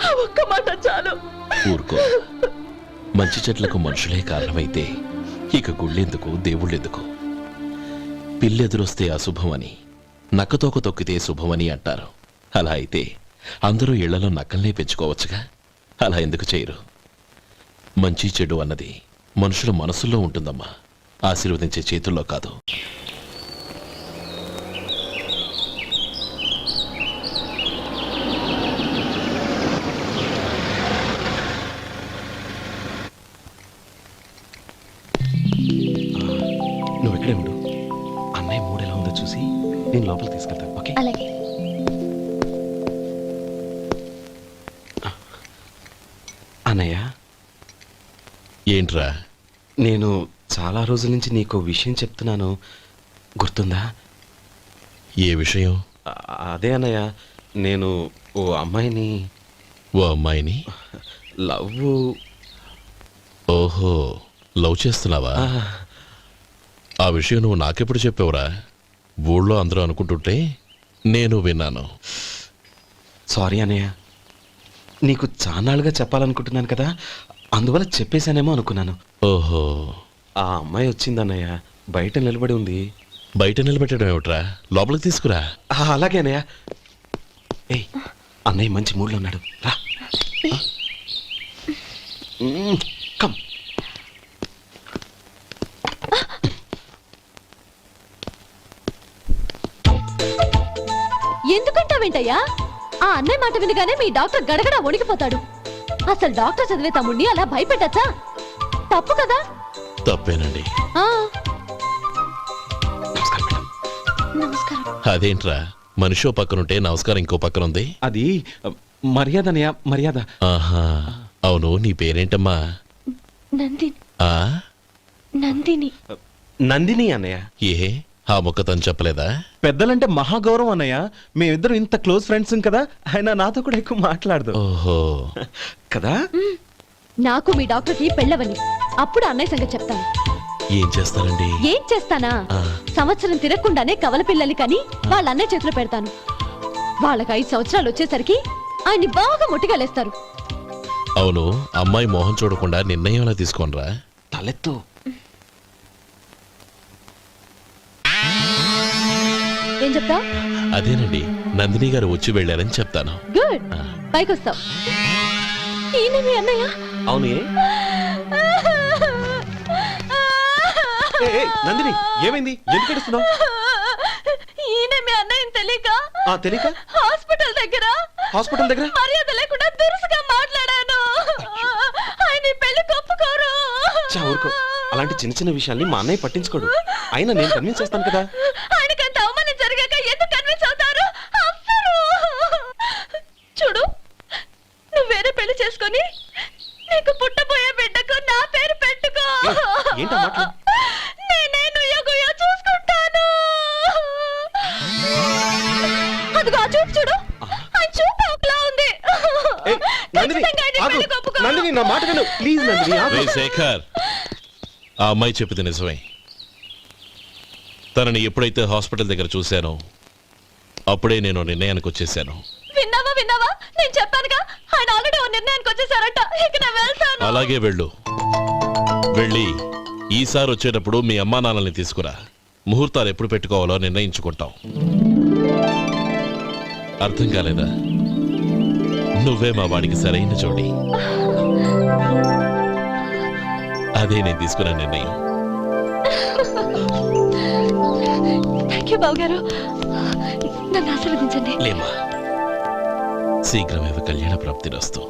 ఆ ఒక్క మాట చాలు. ఊరుకో. మంచి చెట్లకు మనుషులే కారణమైతే ఇక గుళ్ళెందుకు, దేవుళ్ళెందుకు? పిల్లెదురొస్తే అశుభమని, నక్కతోక తొక్కితే శుభమని అంటారు. అలా అయితే అందరూ ఇళ్లలో నక్కల్నే పెంచుకోవచ్చుగా. అలా ఎందుకు చేయరు? మంచి చెడు అన్నది మనుషుల మనసుల్లో ఉంటుందమ్మా, ఆశీర్వదించే చేతుల్లో కాదు. నువ్వు ఇక్కడే ఉండు. అన్నయ్య మూడు ఎలా ఉందో చూసి నేను లోపల తీసుకెళ్తాను. ఓకే? అలాగే. అన్నయ్య, ఏంట్రా? నేను చాలా రోజుల నుంచి నీకు విషయం చెప్తున్నాను, గుర్తుందా? ఏ విషయం? అదే అన్నయ్య, నేను ఓ అమ్మాయిని లవ్. ఓహో, లవ్ చేస్తున్నావా? ఆ విషయం నువ్వు నాకెప్పుడు చెప్పావురా? ఊళ్ళో అందరూ అనుకుంటుంటే నేను విన్నాను. సారీ అన్నయ్య, నీకు చాన్నాళ్ళుగా చెప్పాలనుకుంటున్నాను కదా, అందువల్ల చెప్పేశానేమో అనుకున్నాను. ఓహో, ఆ అమ్మాయి వచ్చిందన్నయ్య, బయట నిలబడి ఉంది. బయట నిలబెట్టడం ఏమిట్రా? లోపలికి తీసుకురా. అలాగే అన్నయ్య. ఏయ్, అన్నయ్య మంచి మూడ్లో ఉన్నాడు, రా. కమ్. ఎందుకంటావేంటయ్యా? ఆ అన్నయ్య మాట వినగానే మీ డాక్టర్ గడగడ వణికిపోతాడు. అసలు డాక్టర్ చదివే తమ్ముడిని అలా భయపెట్టచ్చా? తప్పు కదా? తప్పేనండి. నమస్కారం. అదేంట్రా, మనిషో పక్కనుంటే నమస్కారం ఇంకో పక్కన ఉంది? అది మర్యాద అన్నయ్య, మర్యాద. ఆహా, అవును, నీ పేరేంటమ్మా? నందిని. ఆ నందిని. నందిని అన్నయ్య. ఏ ఆ ముక్క తను చెప్పలేదా? పెద్దలంటే మహాగౌరవం అన్నయ్య. మేమిద్దరం ఇంత క్లోజ్ ఫ్రెండ్స్ కదా, ఆయన నాతో కూడా ఎక్కువ మాట్లాడదు. ఓహో కదా. నాకు మీ డాక్టర్కి పెళ్ళవని, అప్పుడు అన్నయ్య సంగతి చెప్తాను. ఏం చేస్తారండి? ఏం చేస్తానా, సంవత్సరం తిరగకుండానే కవల పిల్లలు కని వాళ్ళ అన్నయ్య చేతిలో పెడతాను. వాళ్ళకి 5 సంవత్సరాలు వచ్చేసరికి ఆయన్ని బాగా ముట్టిగలేస్తారు. అవును, అమ్మాయి మోహం చూడకుండా నిర్ణయం ఎలా తీసుకోనరా? తలెత్తు. ఏం చెప్తా? అదేనండి, నందిని గారు వచ్చి వెళ్ళారని చెప్తాను. గుడ్, పైకొస్తావు. ఈయన మీ అన్నయ్య? అవును. నందిని, ఏమైంది? ఎందుకు ఏడుస్తున్నావు? ఈయన మీ అన్నయ్యని తెలియక తెలియక హాస్పిటల్ దగ్గర మర్యాద లేకుండా దురుసుగా మాట్లాడాను. ఆయన ఈ పెళ్లి ఒప్పుకోరు. ఊరుకో, అలాంటి చిన్న చిన్న విషయాల్ని మా అన్నయ్య పట్టించుకోడు. అయినా నేను కన్విన్స్ చేస్తాను కదా. ఆయనకంత అవమానం జరిగాక ఎందుకు కన్విన్స్ అవుతారు? అవ్వరు. చూడు, నువ్వు వేరే పెళ్లి చేసుకొని నీకు పుట్టబోయే బిడ్డకు నా పేరు పెట్టుకో. ఏంటో మాట్లాడు. నేనే నుయ్యో చూసుకుంటాను. అదిగో ఆ చూపు చూడు, ఆ చూపు ఒకలా ఉంది. నందిని, నా మాట విను ప్లీజ్. నందిని, రేయ్ శేఖర్, ఆ అమ్మాయి చెప్పింది నిజమే. తనని ఎప్పుడైతే హాస్పిటల్ దగ్గర చూశానో అప్పుడే నేను నిర్ణయానికి వచ్చేసాను. విన్నావా? నేను చెప్పానుగా, ఆయన ఆల్రెడీ ఓ నిర్ణయానికి వచ్చేసారట. ఇక నేను వెళ్తాను. అలాగే వెళ్ళు. వెళ్ళి ఈసారి వచ్చేటప్పుడు మీ అమ్మా నాన్నల్ని తీసుకురా. ముహూర్తాలు ఎప్పుడు పెట్టుకోవాలో నిర్ణయించుకుంటాం. అర్థం కాలేదా? నువ్వే మా వాడికి సరైన జోడి. అదే నేను తీసుకున్న నిర్ణయం. థాంక్యూ బావగారు, నన్ను ఆశీర్వదించండి. లేమా, శీఘ్రమేవ కళ్యాణ ప్రాప్తిరస్తు.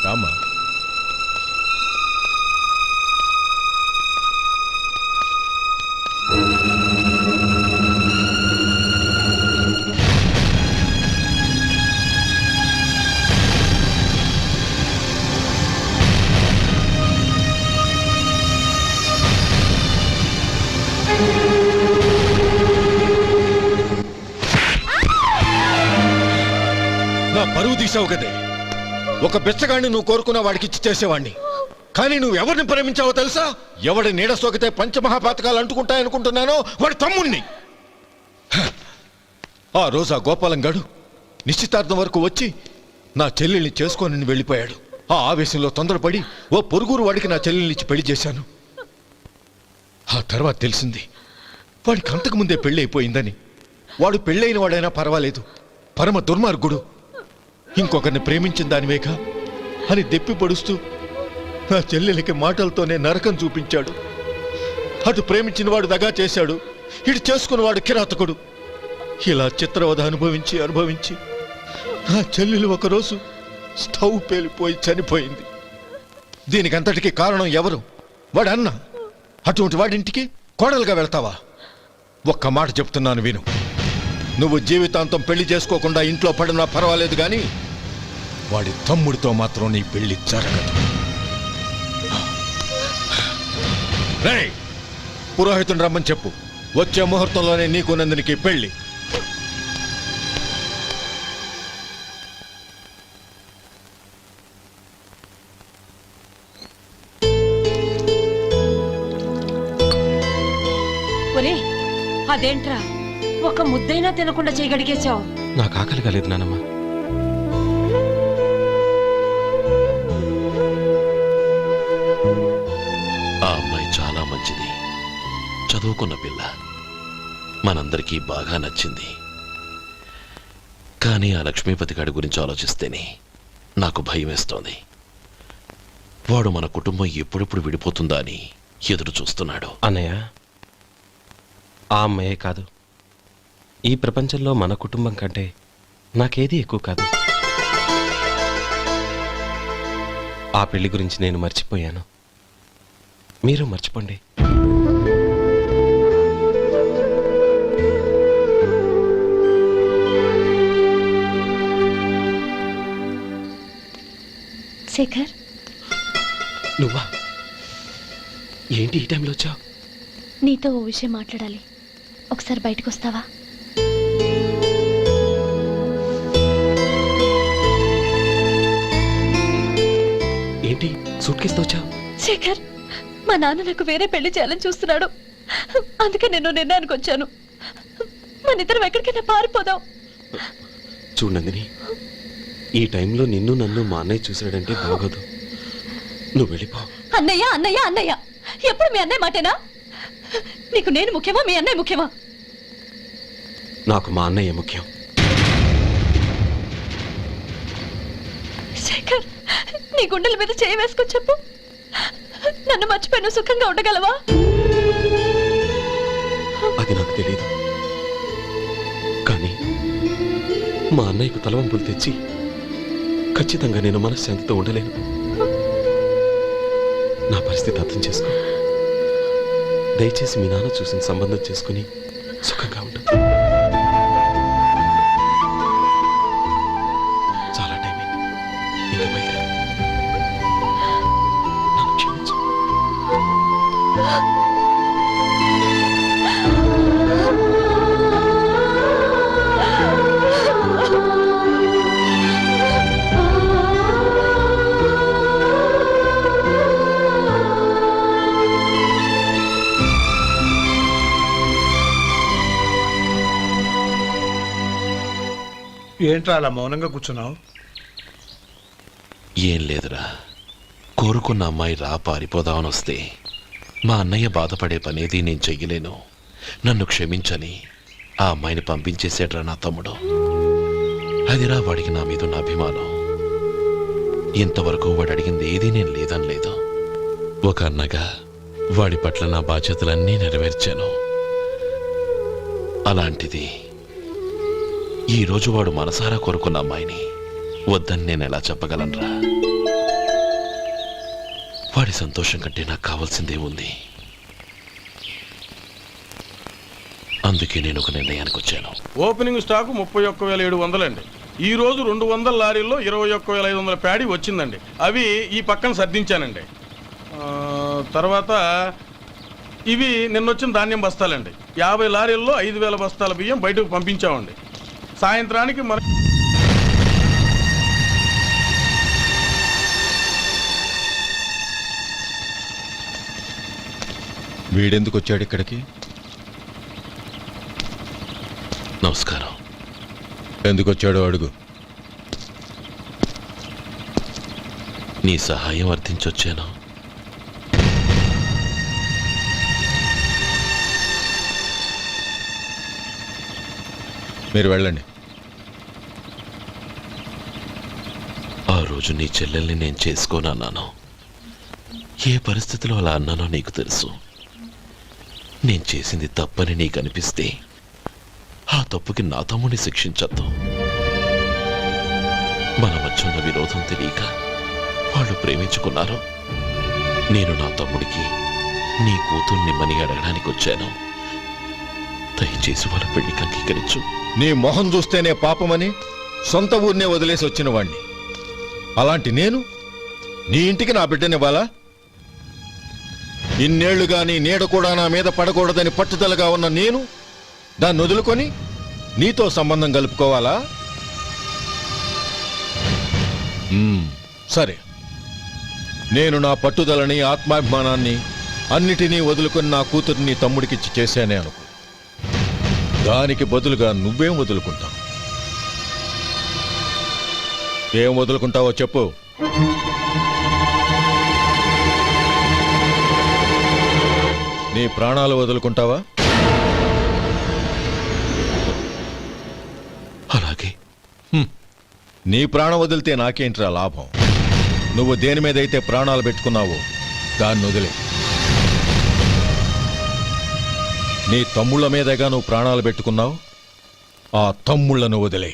రామా, నా పరువు తీసావు కదే. ఒక బిచ్చగాడిని నువ్వు కోరుకున్న వాడికి ఇచ్చి చేసేవాడిని. కానీ నువ్వు ఎవరిని ప్రేమించావో తెలుసా? ఎవడి నీడ సోకితే పంచమహాపాతకాలు అంటుకుంటాయనుకుంటున్నానో వాడి తమ్ముణ్ణి. ఆ రోజు ఆ గోపాలం గాడు నిశ్చితార్థం వరకు వచ్చి నా చెల్లెల్ని చేసుకొని వెళ్ళిపోయాడు. ఆ ఆవేశంలో తొందరపడి ఓ పొరుగురు వాడికి నా చెల్లెల్ని ఇచ్చి పెళ్లి చేశాను. ఆ తర్వాత తెలిసింది వాడికి అంతకుముందే పెళ్లి అయిపోయిందని. వాడు పెళ్ళైన వాడైనా పర్వాలేదు, పరమ దుర్మార్గుడు. ఇంకొకరిని ప్రేమించిన దానివేగా అని దెప్పి పడుస్తూ నా చెల్లెలకి మాటలతోనే నరకం చూపించాడు. అటు ప్రేమించిన వాడు దగా చేశాడు, ఇటు చేసుకున్నవాడు కిరాతకుడు. ఇలా చిత్రవధ అనుభవించి నా చెల్లెలు ఒకరోజు స్టవ్ పేలిపోయి చనిపోయింది. దీనికంతటికీ కారణం ఎవరు? వాడు అన్న. అటువంటి వాడింటికి కోడలుగా వెళ్తావా? ఒక్క మాట చెప్తున్నాను విను. నువ్వు జీవితాంతం పెళ్లి చేసుకోకుండా ఇంట్లో పడినా పర్వాలేదు, కానీ వాడి తమ్ముడితో మాత్రం నీ పెళ్లి జరగదు. రేయ్, పురోహితుని రమ్మని చెప్పు. వచ్చే ముహూర్తంలోనే నీకు నందినికి పెళ్లి. ఒరే, అదేంట్రా ఒక ముద్దైనా తినకుండా చేయగడిగేశావు? నాకు ఆకలి కాలేదు నానమ్మ. ఆ అమ్మాయి చాలా మంచిది, చదువుకున్న పిల్ల, మనందరికీ బాగా నచ్చింది. కానీ ఆ లక్ష్మీపతి గారి గురించి ఆలోచిస్తేనే నాకు భయం వేస్తోంది. వాడు మన కుటుంబం ఎప్పుడెప్పుడు విడిపోతుందా అని ఎదురు చూస్తున్నాడు. అన్నయ్య, ఆ అమ్మాయే కాదు, ఈ ప్రపంచంలో మన కుటుంబం కంటే నాకేది ఎక్కువ కాదు. ఆ పెళ్లి గురించి నేను మర్చిపోయాను, మీరు మర్చిపోండి. శేఖర్, నువ్వా? ఏంటి ఈ టైంలో వచ్చావు? నీతో ఓ విషయం మాట్లాడాలి. ఒకసారి బయటకు వస్తావా? ఏంటి సూట్ కేసుతో వచ్చావు? శేఖర్, మా నాన్న నాకు వేరే పెళ్లి చేయాలని చూస్తున్నాడు. అందుకే నేను నిర్ణయానికి వచ్చాను. మన ఇద్దరం ఎక్కడికైనా పారిపోదాం. చూడు నందిని, ఈ టైంలో నిన్ను నన్ను మా అన్నయ్య చూసాడంటే బాగోదు. నువ్వు వెళ్ళిపో. అన్నయ్య అన్నయ్య అన్నయ్య, ఎప్పుడు మీ అన్నయ్య మాటేనా? నీకు నేను ముఖ్యమా, మీ అన్నయ్య ముఖ్యమా? నాకు మా అన్నయ్య ముఖ్యం. శేఖర్, నీ గుండెల మీద చేయి వేసుకొని చెప్పు, నన్ను మర్చిపోయి నువ్వు సుఖంగా ఉండగలవా? అది నాకు తెలియదు, కానీ మా అన్నయ్యకు తలవంపులు తెచ్చి ఖచ్చితంగా నేను మనశ్శాంతితో ఉండలేను. నా పరిస్థితి అర్థం చేసుకో. దయచేసి మీ నాన్న చూసిన సంబంధం చేసుకుని సుఖంగా ఉండు. చాలా టైం అయింది, ఇంకా బయలుదేరు. నన్ను క్షమించు. ఏంట్రా అలా మౌనంగా కూర్చున్నావు? ఏం లేదురా, కోరుకున్న అమ్మాయి రా పారిపోదామని వస్తే మా అన్నయ్య బాధపడే పనేది నేను చెయ్యలేను, నన్ను క్షమించని ఆ అమ్మాయిని పంపించేసాడ్రా నా తమ్ముడు. అదిరా వాడికి నా మీద ఉన్న అభిమానం. ఇంతవరకు వాడు అడిగింది ఏదీ నేను లేదనలేదు. ఒక అన్నగా వాడి పట్ల నా బాధ్యతలన్నీ నెరవేర్చాను. అలాంటిది ఈరోజు వాడు మనసారా కోరుకున్న అమ్మాయిని వద్దని నేను ఎలా చెప్పగలనురా? వాడి సంతోషం కంటే నాకు కావాల్సిందే ఉంది. అందుకే నేను ఒక నిర్ణయానికి వచ్చాను. ఓపెనింగ్ స్టాకు 31,700 అండి. ఈ రోజు 200 లారీల్లో 21,500 ప్యాడీ వచ్చిందండి. అవి ఈ పక్కన సర్దించానండి. తర్వాత ఇవి నిన్నొచ్చిన ధాన్యం బస్తాలండి. 50 లారీల్లో 5,000 బస్తాల బియ్యం బయటకు పంపించామండి. సాయంత్రానికి మన వీడెందుకు వచ్చాడు ఇక్కడికి? నమస్కారం. ఎందుకు వచ్చాడో అడుగు. నీ సహాయం అర్థించొచ్చాను. మీరు వెళ్ళండి. ఆ రోజు నీ చెల్లెల్ని నేను చేసుకోనన్నాను. ఏ పరిస్థితిలో అలా అన్నానో నీకు తెలుసు. నేను చేసింది తప్పని నీకు అనిపిస్తే ఆ తప్పుకి నా తమ్ముడిని శిక్షించద్దు. మన మధ్య ఉన్న విరోధం తెలియక వాళ్ళు ప్రేమించుకున్నారు. నేను నా తమ్ముడికి నీ కూతుర్నిమ్మని అడగడానికి వచ్చాను. దయచేసి వాళ్ళ పెళ్లికి అంగీకరించు. నీ మొహం చూస్తేనే పాపమని సొంత ఊరినే వదిలేసి వచ్చిన వాణ్ణి. అలాంటి నేను నీ ఇంటికి నా బిడ్డనివ్వాలా? ఇన్నేళ్లుగా నీ నీడ కూడా నా మీద పడకూడదని పట్టుదలగా ఉన్న నేను దాన్ని వదులుకొని నీతో సంబంధం కలుపుకోవాలా? సరే, నేను నా పట్టుదలని ఆత్మాభిమానాన్ని అన్నిటినీ వదులుకొని నా కూతుర్ని తమ్ముడికిచ్చి చేశానే అనుకో. దానికి బదులుగా నువ్వేం వదులుకుంటావు? ఏం వదులుకుంటావో చెప్పు. నీ ప్రాణాలు వదులుకుంటావా? అలాగే. నీ ప్రాణం వదిలితే నాకేంట్రా లాభం? నువ్వు దేని మీదైతే ప్రాణాలు పెట్టుకున్నావో దాన్ని వదిలే. నీ తమ్ముళ్ళ మీదగా నువ్వు ప్రాణాలు పెట్టుకున్నావు, ఆ తమ్ముళ్లను వదిలే.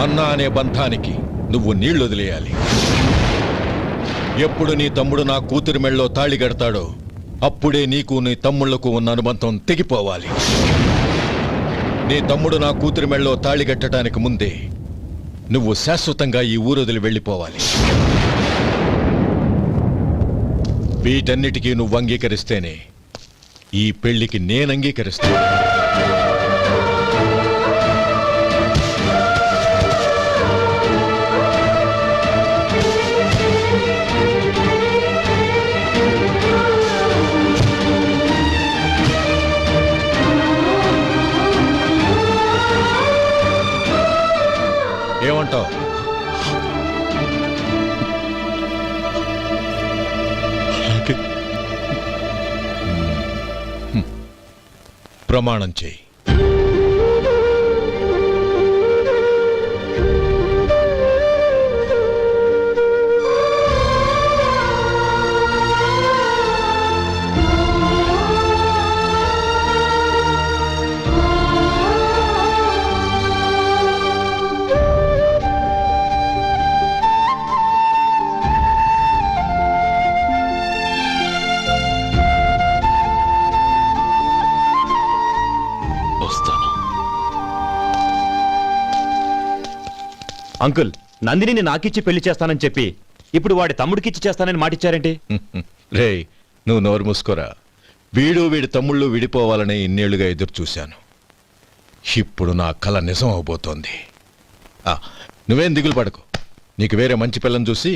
అన్న అనే బంధానికి నువ్వు నీళ్లు వదిలేయాలి. ఎప్పుడు నీ తమ్ముడు నా కూతురి మెళ్ళలో తాళి కడతాడో అప్పుడే నీకు నీ తమ్ముళ్లకు ఉన్న అనుబంధం తెగిపోవాలి. నీ తమ్ముడు నా కూతురి మెళ్ళలో తాళి కట్టడానికి ముందే నువ్వు శాశ్వతంగా ఈ ఊరొదిలి వెళ్ళిపోవాలి. వీటన్నిటికీ నువ్వు అంగీకరిస్తేనే ఈ పెళ్లికి నేను అంగీకరిస్తాను. ఏమంటావు? ప్రమాణం చేయి. అంకుల్, నందిని నాకిచ్చి పెళ్లి చేస్తానని చెప్పి ఇప్పుడు వాడి తమ్ముడికిచ్చి చేస్తానని మాటిచ్చారేంటి? రే, నువ్వు నోరు మూసుకోరా. వీడి తమ్ముళ్ళు విడిపోవాలని ఇన్నేళ్లుగా ఎదురు చూశాను. ఇప్పుడు నా కల నిజం అవబోతోంది. నువ్వేం దిగులు పడకు. నీకు వేరే మంచి పిల్లని చూసి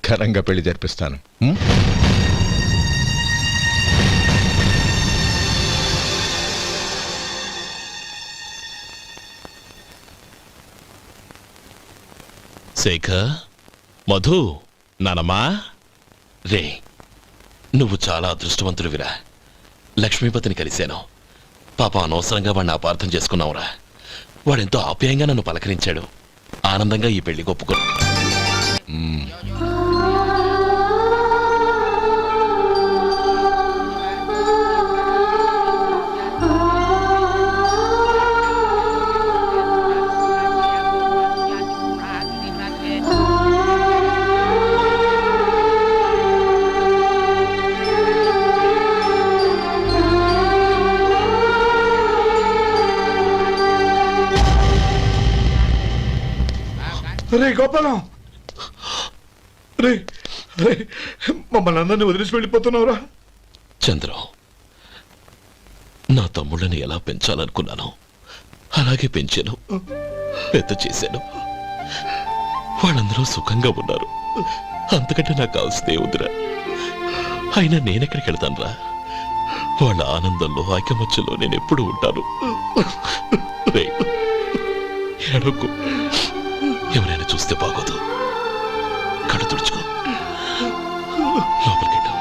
ఘనంగా పెళ్లి జరిపిస్తాను. శేఖర్, మధు, నానమ్మా, రే, నువ్వు చాలా అదృష్టవంతుడివిరా. లక్ష్మీపతిని కలిశాను. పాప అనవసరంగా వాడిని అపార్థం చేసుకున్నావురా. వాడెంతో ఆప్యాయంగా నన్ను పలకరించాడు. ఆనందంగా ఈ పెళ్లి ఒప్పుకో. రే గోపాలం, రే రే, మమ్మల్ని అందరినీ వదిలేసి వెళ్ళిపోతున్నావురా? చంద్రం, నా తమ్ముళ్ళని ఎలా పెంచాలనుకున్నాను అలాగే పెంచాను, పెద్ద చేశాను. వాళ్ళందరూ సుఖంగా ఉన్నారు. అంతకంటే నాకు కావాల్సిందే ఉందిరా. అయినా నేనెక్కడికి వెళ్తానురా? వాళ్ళ ఆనందంలో ఐకమత్యంలో నేను ఎప్పుడు ఉంటాను. ఎడకు, ఎవరైనా చూస్తే బాగోదు. కళ్ళు తుడుచుకో, లోపలికి వెళ్ళు.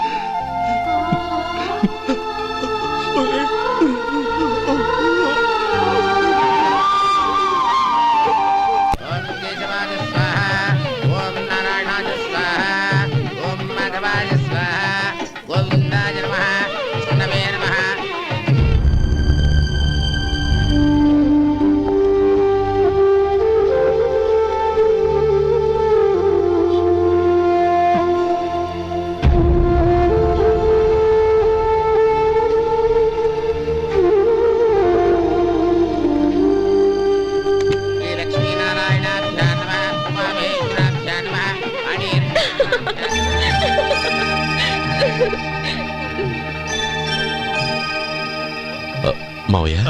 మావయ్య,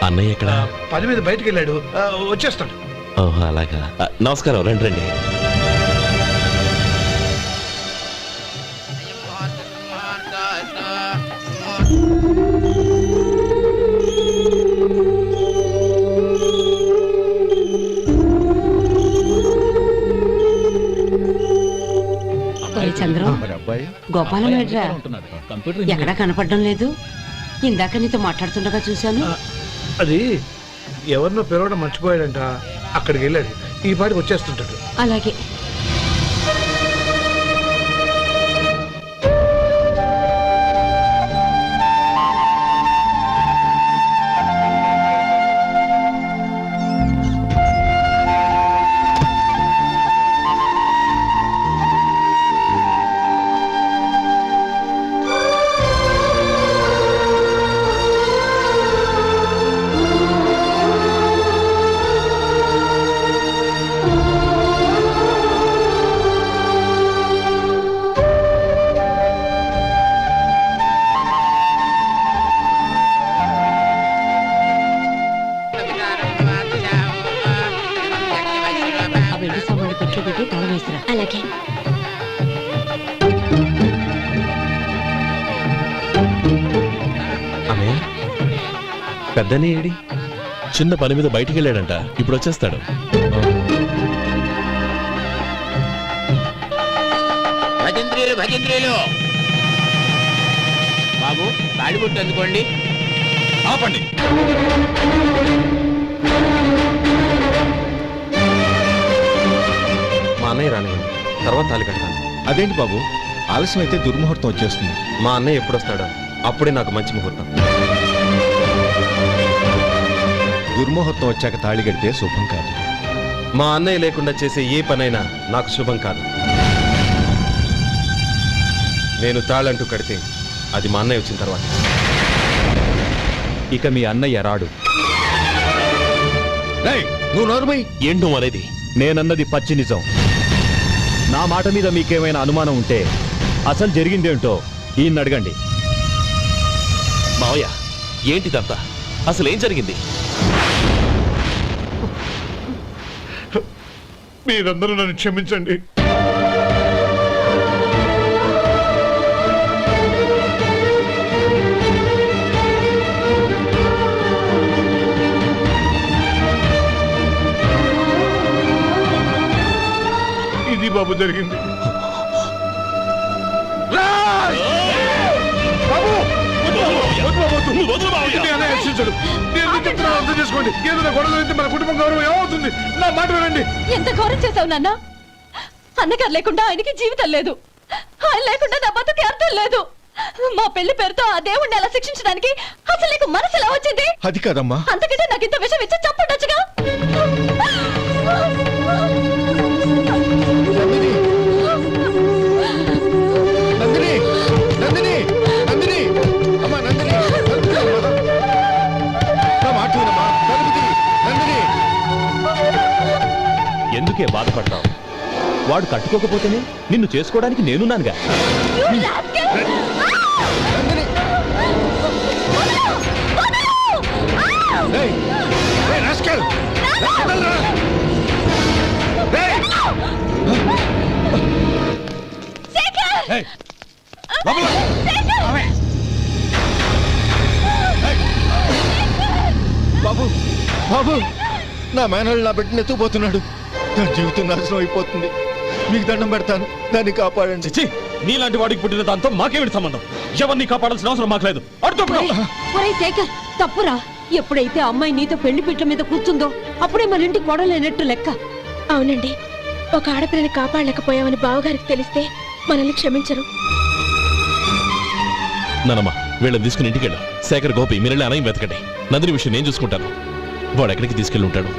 అన్నయ్య ఎక్కడ? పని మీద బయటికి వెళ్ళాడు, వచ్చేస్తాడు. ఓహో, అలాగా. నమస్కారం, రండి రండి. చంద్రం, గోపాలం ఏడ్రా? ఎక్కడా కనపడడం లేదు. ఇందాక నీతో మాట్లాడుతుండగా చూశాను. అది ఎవరినో పిలవడం మర్చిపోయాడంట, అక్కడికి వెళ్ళాడు. ఈ పాటికి వచ్చేస్తుంటాడు. అలాగే. ఇంట్లో పెట్టి తాళం వేసిరా. అలాగే. అన్నయ్య పెద్దనే ఏడి? చిన్న పని మీద బయటికి వెళ్ళాడంట, ఇప్పుడు వచ్చేస్తాడు. భజంత్రీలు భజంత్రీలు బాబు తాడిబుట్టు అందుకోండి. ఆపండి. మా అన్నయ్య రానివ్వండి, తర్వాత తాళి కడతాను. అదేంటి బాబు, ఆలస్యం అయితే దుర్ముహూర్తం వచ్చేస్తుంది. మా అన్నయ్య ఎప్పుడు వస్తాడో అప్పుడే నాకు మంచి ముహూర్తం. దుర్ముహూర్తం వచ్చాక తాళి కడితే శుభం కాదు. మా అన్నయ్య లేకుండా చేసే ఏ పనైనా నాకు శుభం కాదు. నేను తాళంటూ కడితే అది మా అన్నయ్య వచ్చిన తర్వాత. ఇక మీ అన్నయ్య రాడు. నువ్వు నోరుమై. ఏంటో అనేది? నేనన్నది పచ్చి నిజం. నా మాట మీద మీకేమైనా అనుమానం ఉంటే అసలు జరిగిందేంటో ఈయన్ని అడగండి. మావయ్య, ఏంటిదంతా? అసలు ఏం జరిగింది? మీరందరూ నన్ను క్షమించండి. ఇది బాబు జరిగింది. అర్థం చేసుకోండి. ఏదైనా గొడవ అయితే మన కుటుంబం గౌరవం ఏమవుతుంది? నా మాట వినండి. ఎంత ఘోరం చేశావు నాన్న. అన్నగారు లేకుండా ఆయనకి జీవితం లేదు, ఆయన లేకుండా నా బతుకి అర్థం లేదు. మా పెళ్లి పేరుతో ఆ దేవుణ్ణి ఎలా శిక్షించడానికి అసలు నీకు మనసు ఎలా వచ్చింది? అది కాదమ్మా. అంతకంటే నాకు ఇంత విషయం ఇచ్చి చంపుండొచ్చుగా. నందిని, నందిని, నందిని, అమ్మా నందిని, నా మాట వినమ్మా. నందిని, ఎందుకే బాధపడతావు? వాడు కట్టుకోకపోతేనే నిన్ను చేసుకోవడానికి నేనున్నానుగా. బాబు, బాబు, నా మేనల్ని నా బిడ్డను ఎత్తుకుపోతున్నాడు. నా జీవితం నాశనం అయిపోతుంది. మీకు దండం పెడతాను, దాన్ని కాపాడండి. నీలాంటి వాడికి పుట్టిన దాంతో మాకేమిటి సంబంధం? ఎవరిని కాపాడాల్సిన అవసరం మాకు లేదు. ఒరేయ్ శేఖర్, తప్పురా. ఎప్పుడైతే అమ్మాయి నీతో పెళ్లి పీటల మీద కూర్చుందో అప్పుడే మన ఇంటికి గొడవలేనట్టు లెక్క. అవునండి, ఒక ఆడపిల్లని కాపాడలేకపోయామని బావగారికి తెలిస్తే మనల్ని క్షమించరు. నానమ్మ, వీళ్ళని తీసుకుని ఇంటికి వెళ్ళు. శేఖర్, గోపి, మీరెళ్ళి అన్నయ్య వెతకండి. నందిని విషయం నేను చూసుకుంటాను. వాడు ఎక్కడికి తీసుకెళ్ళి ఉంటాడు?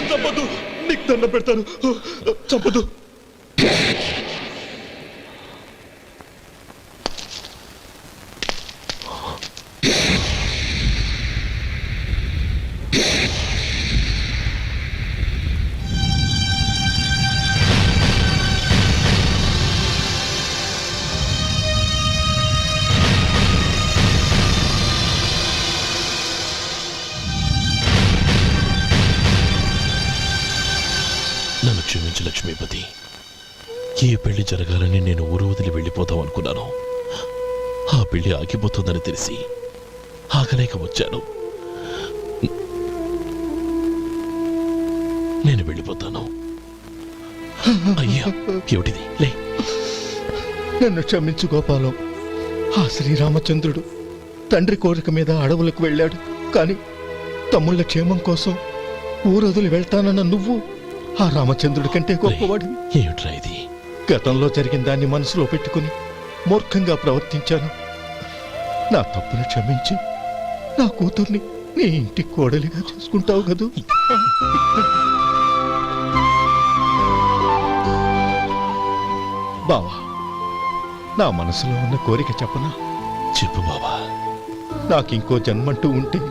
చంపదు, నీకు దండం పెడతాను, చంపదు. నన్ను క్షమించు లక్ష్మీపతి. ఏ పెళ్లి జరగాలని నేను ఊరు వదిలి వెళ్ళిపోతాం అనుకున్నాను. ఆ పెళ్లి ఆగిపోతుందని తెలిసి ఆగలేక వచ్చాను. నేను వెళ్ళిపోతాను. అయ్యా, ఏమిటిది? లే. నన్ను క్షమించు గోపాలం. ఆ శ్రీరామచంద్రుడు తండ్రి కోరిక మీద అడవులకు వెళ్ళాడు. కానీ తమ్ముళ్ళ క్షేమం కోసం ఊరొదిలి వెళ్తానన్న నువ్వు ఆ రామచంద్రుడి కంటే గొప్పవాడు. ఏమిట్రా ఇది? గతంలో జరిగిన దాన్ని మనసులో పెట్టుకుని మూర్ఖంగా ప్రవర్తించాను. నా తప్పును క్షమించి నా కూతుర్ని నీ ఇంటి కోడలిగా చూసుకుంటావు కదూ. బావా, నా మనసులో ఉన్న కోరిక చెప్పనా? చెప్పు బావా. నాకింకో జన్మంటూ ఉంటే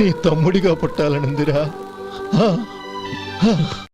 నీ తమ్ముడిగా పుట్టాలనుందిరా.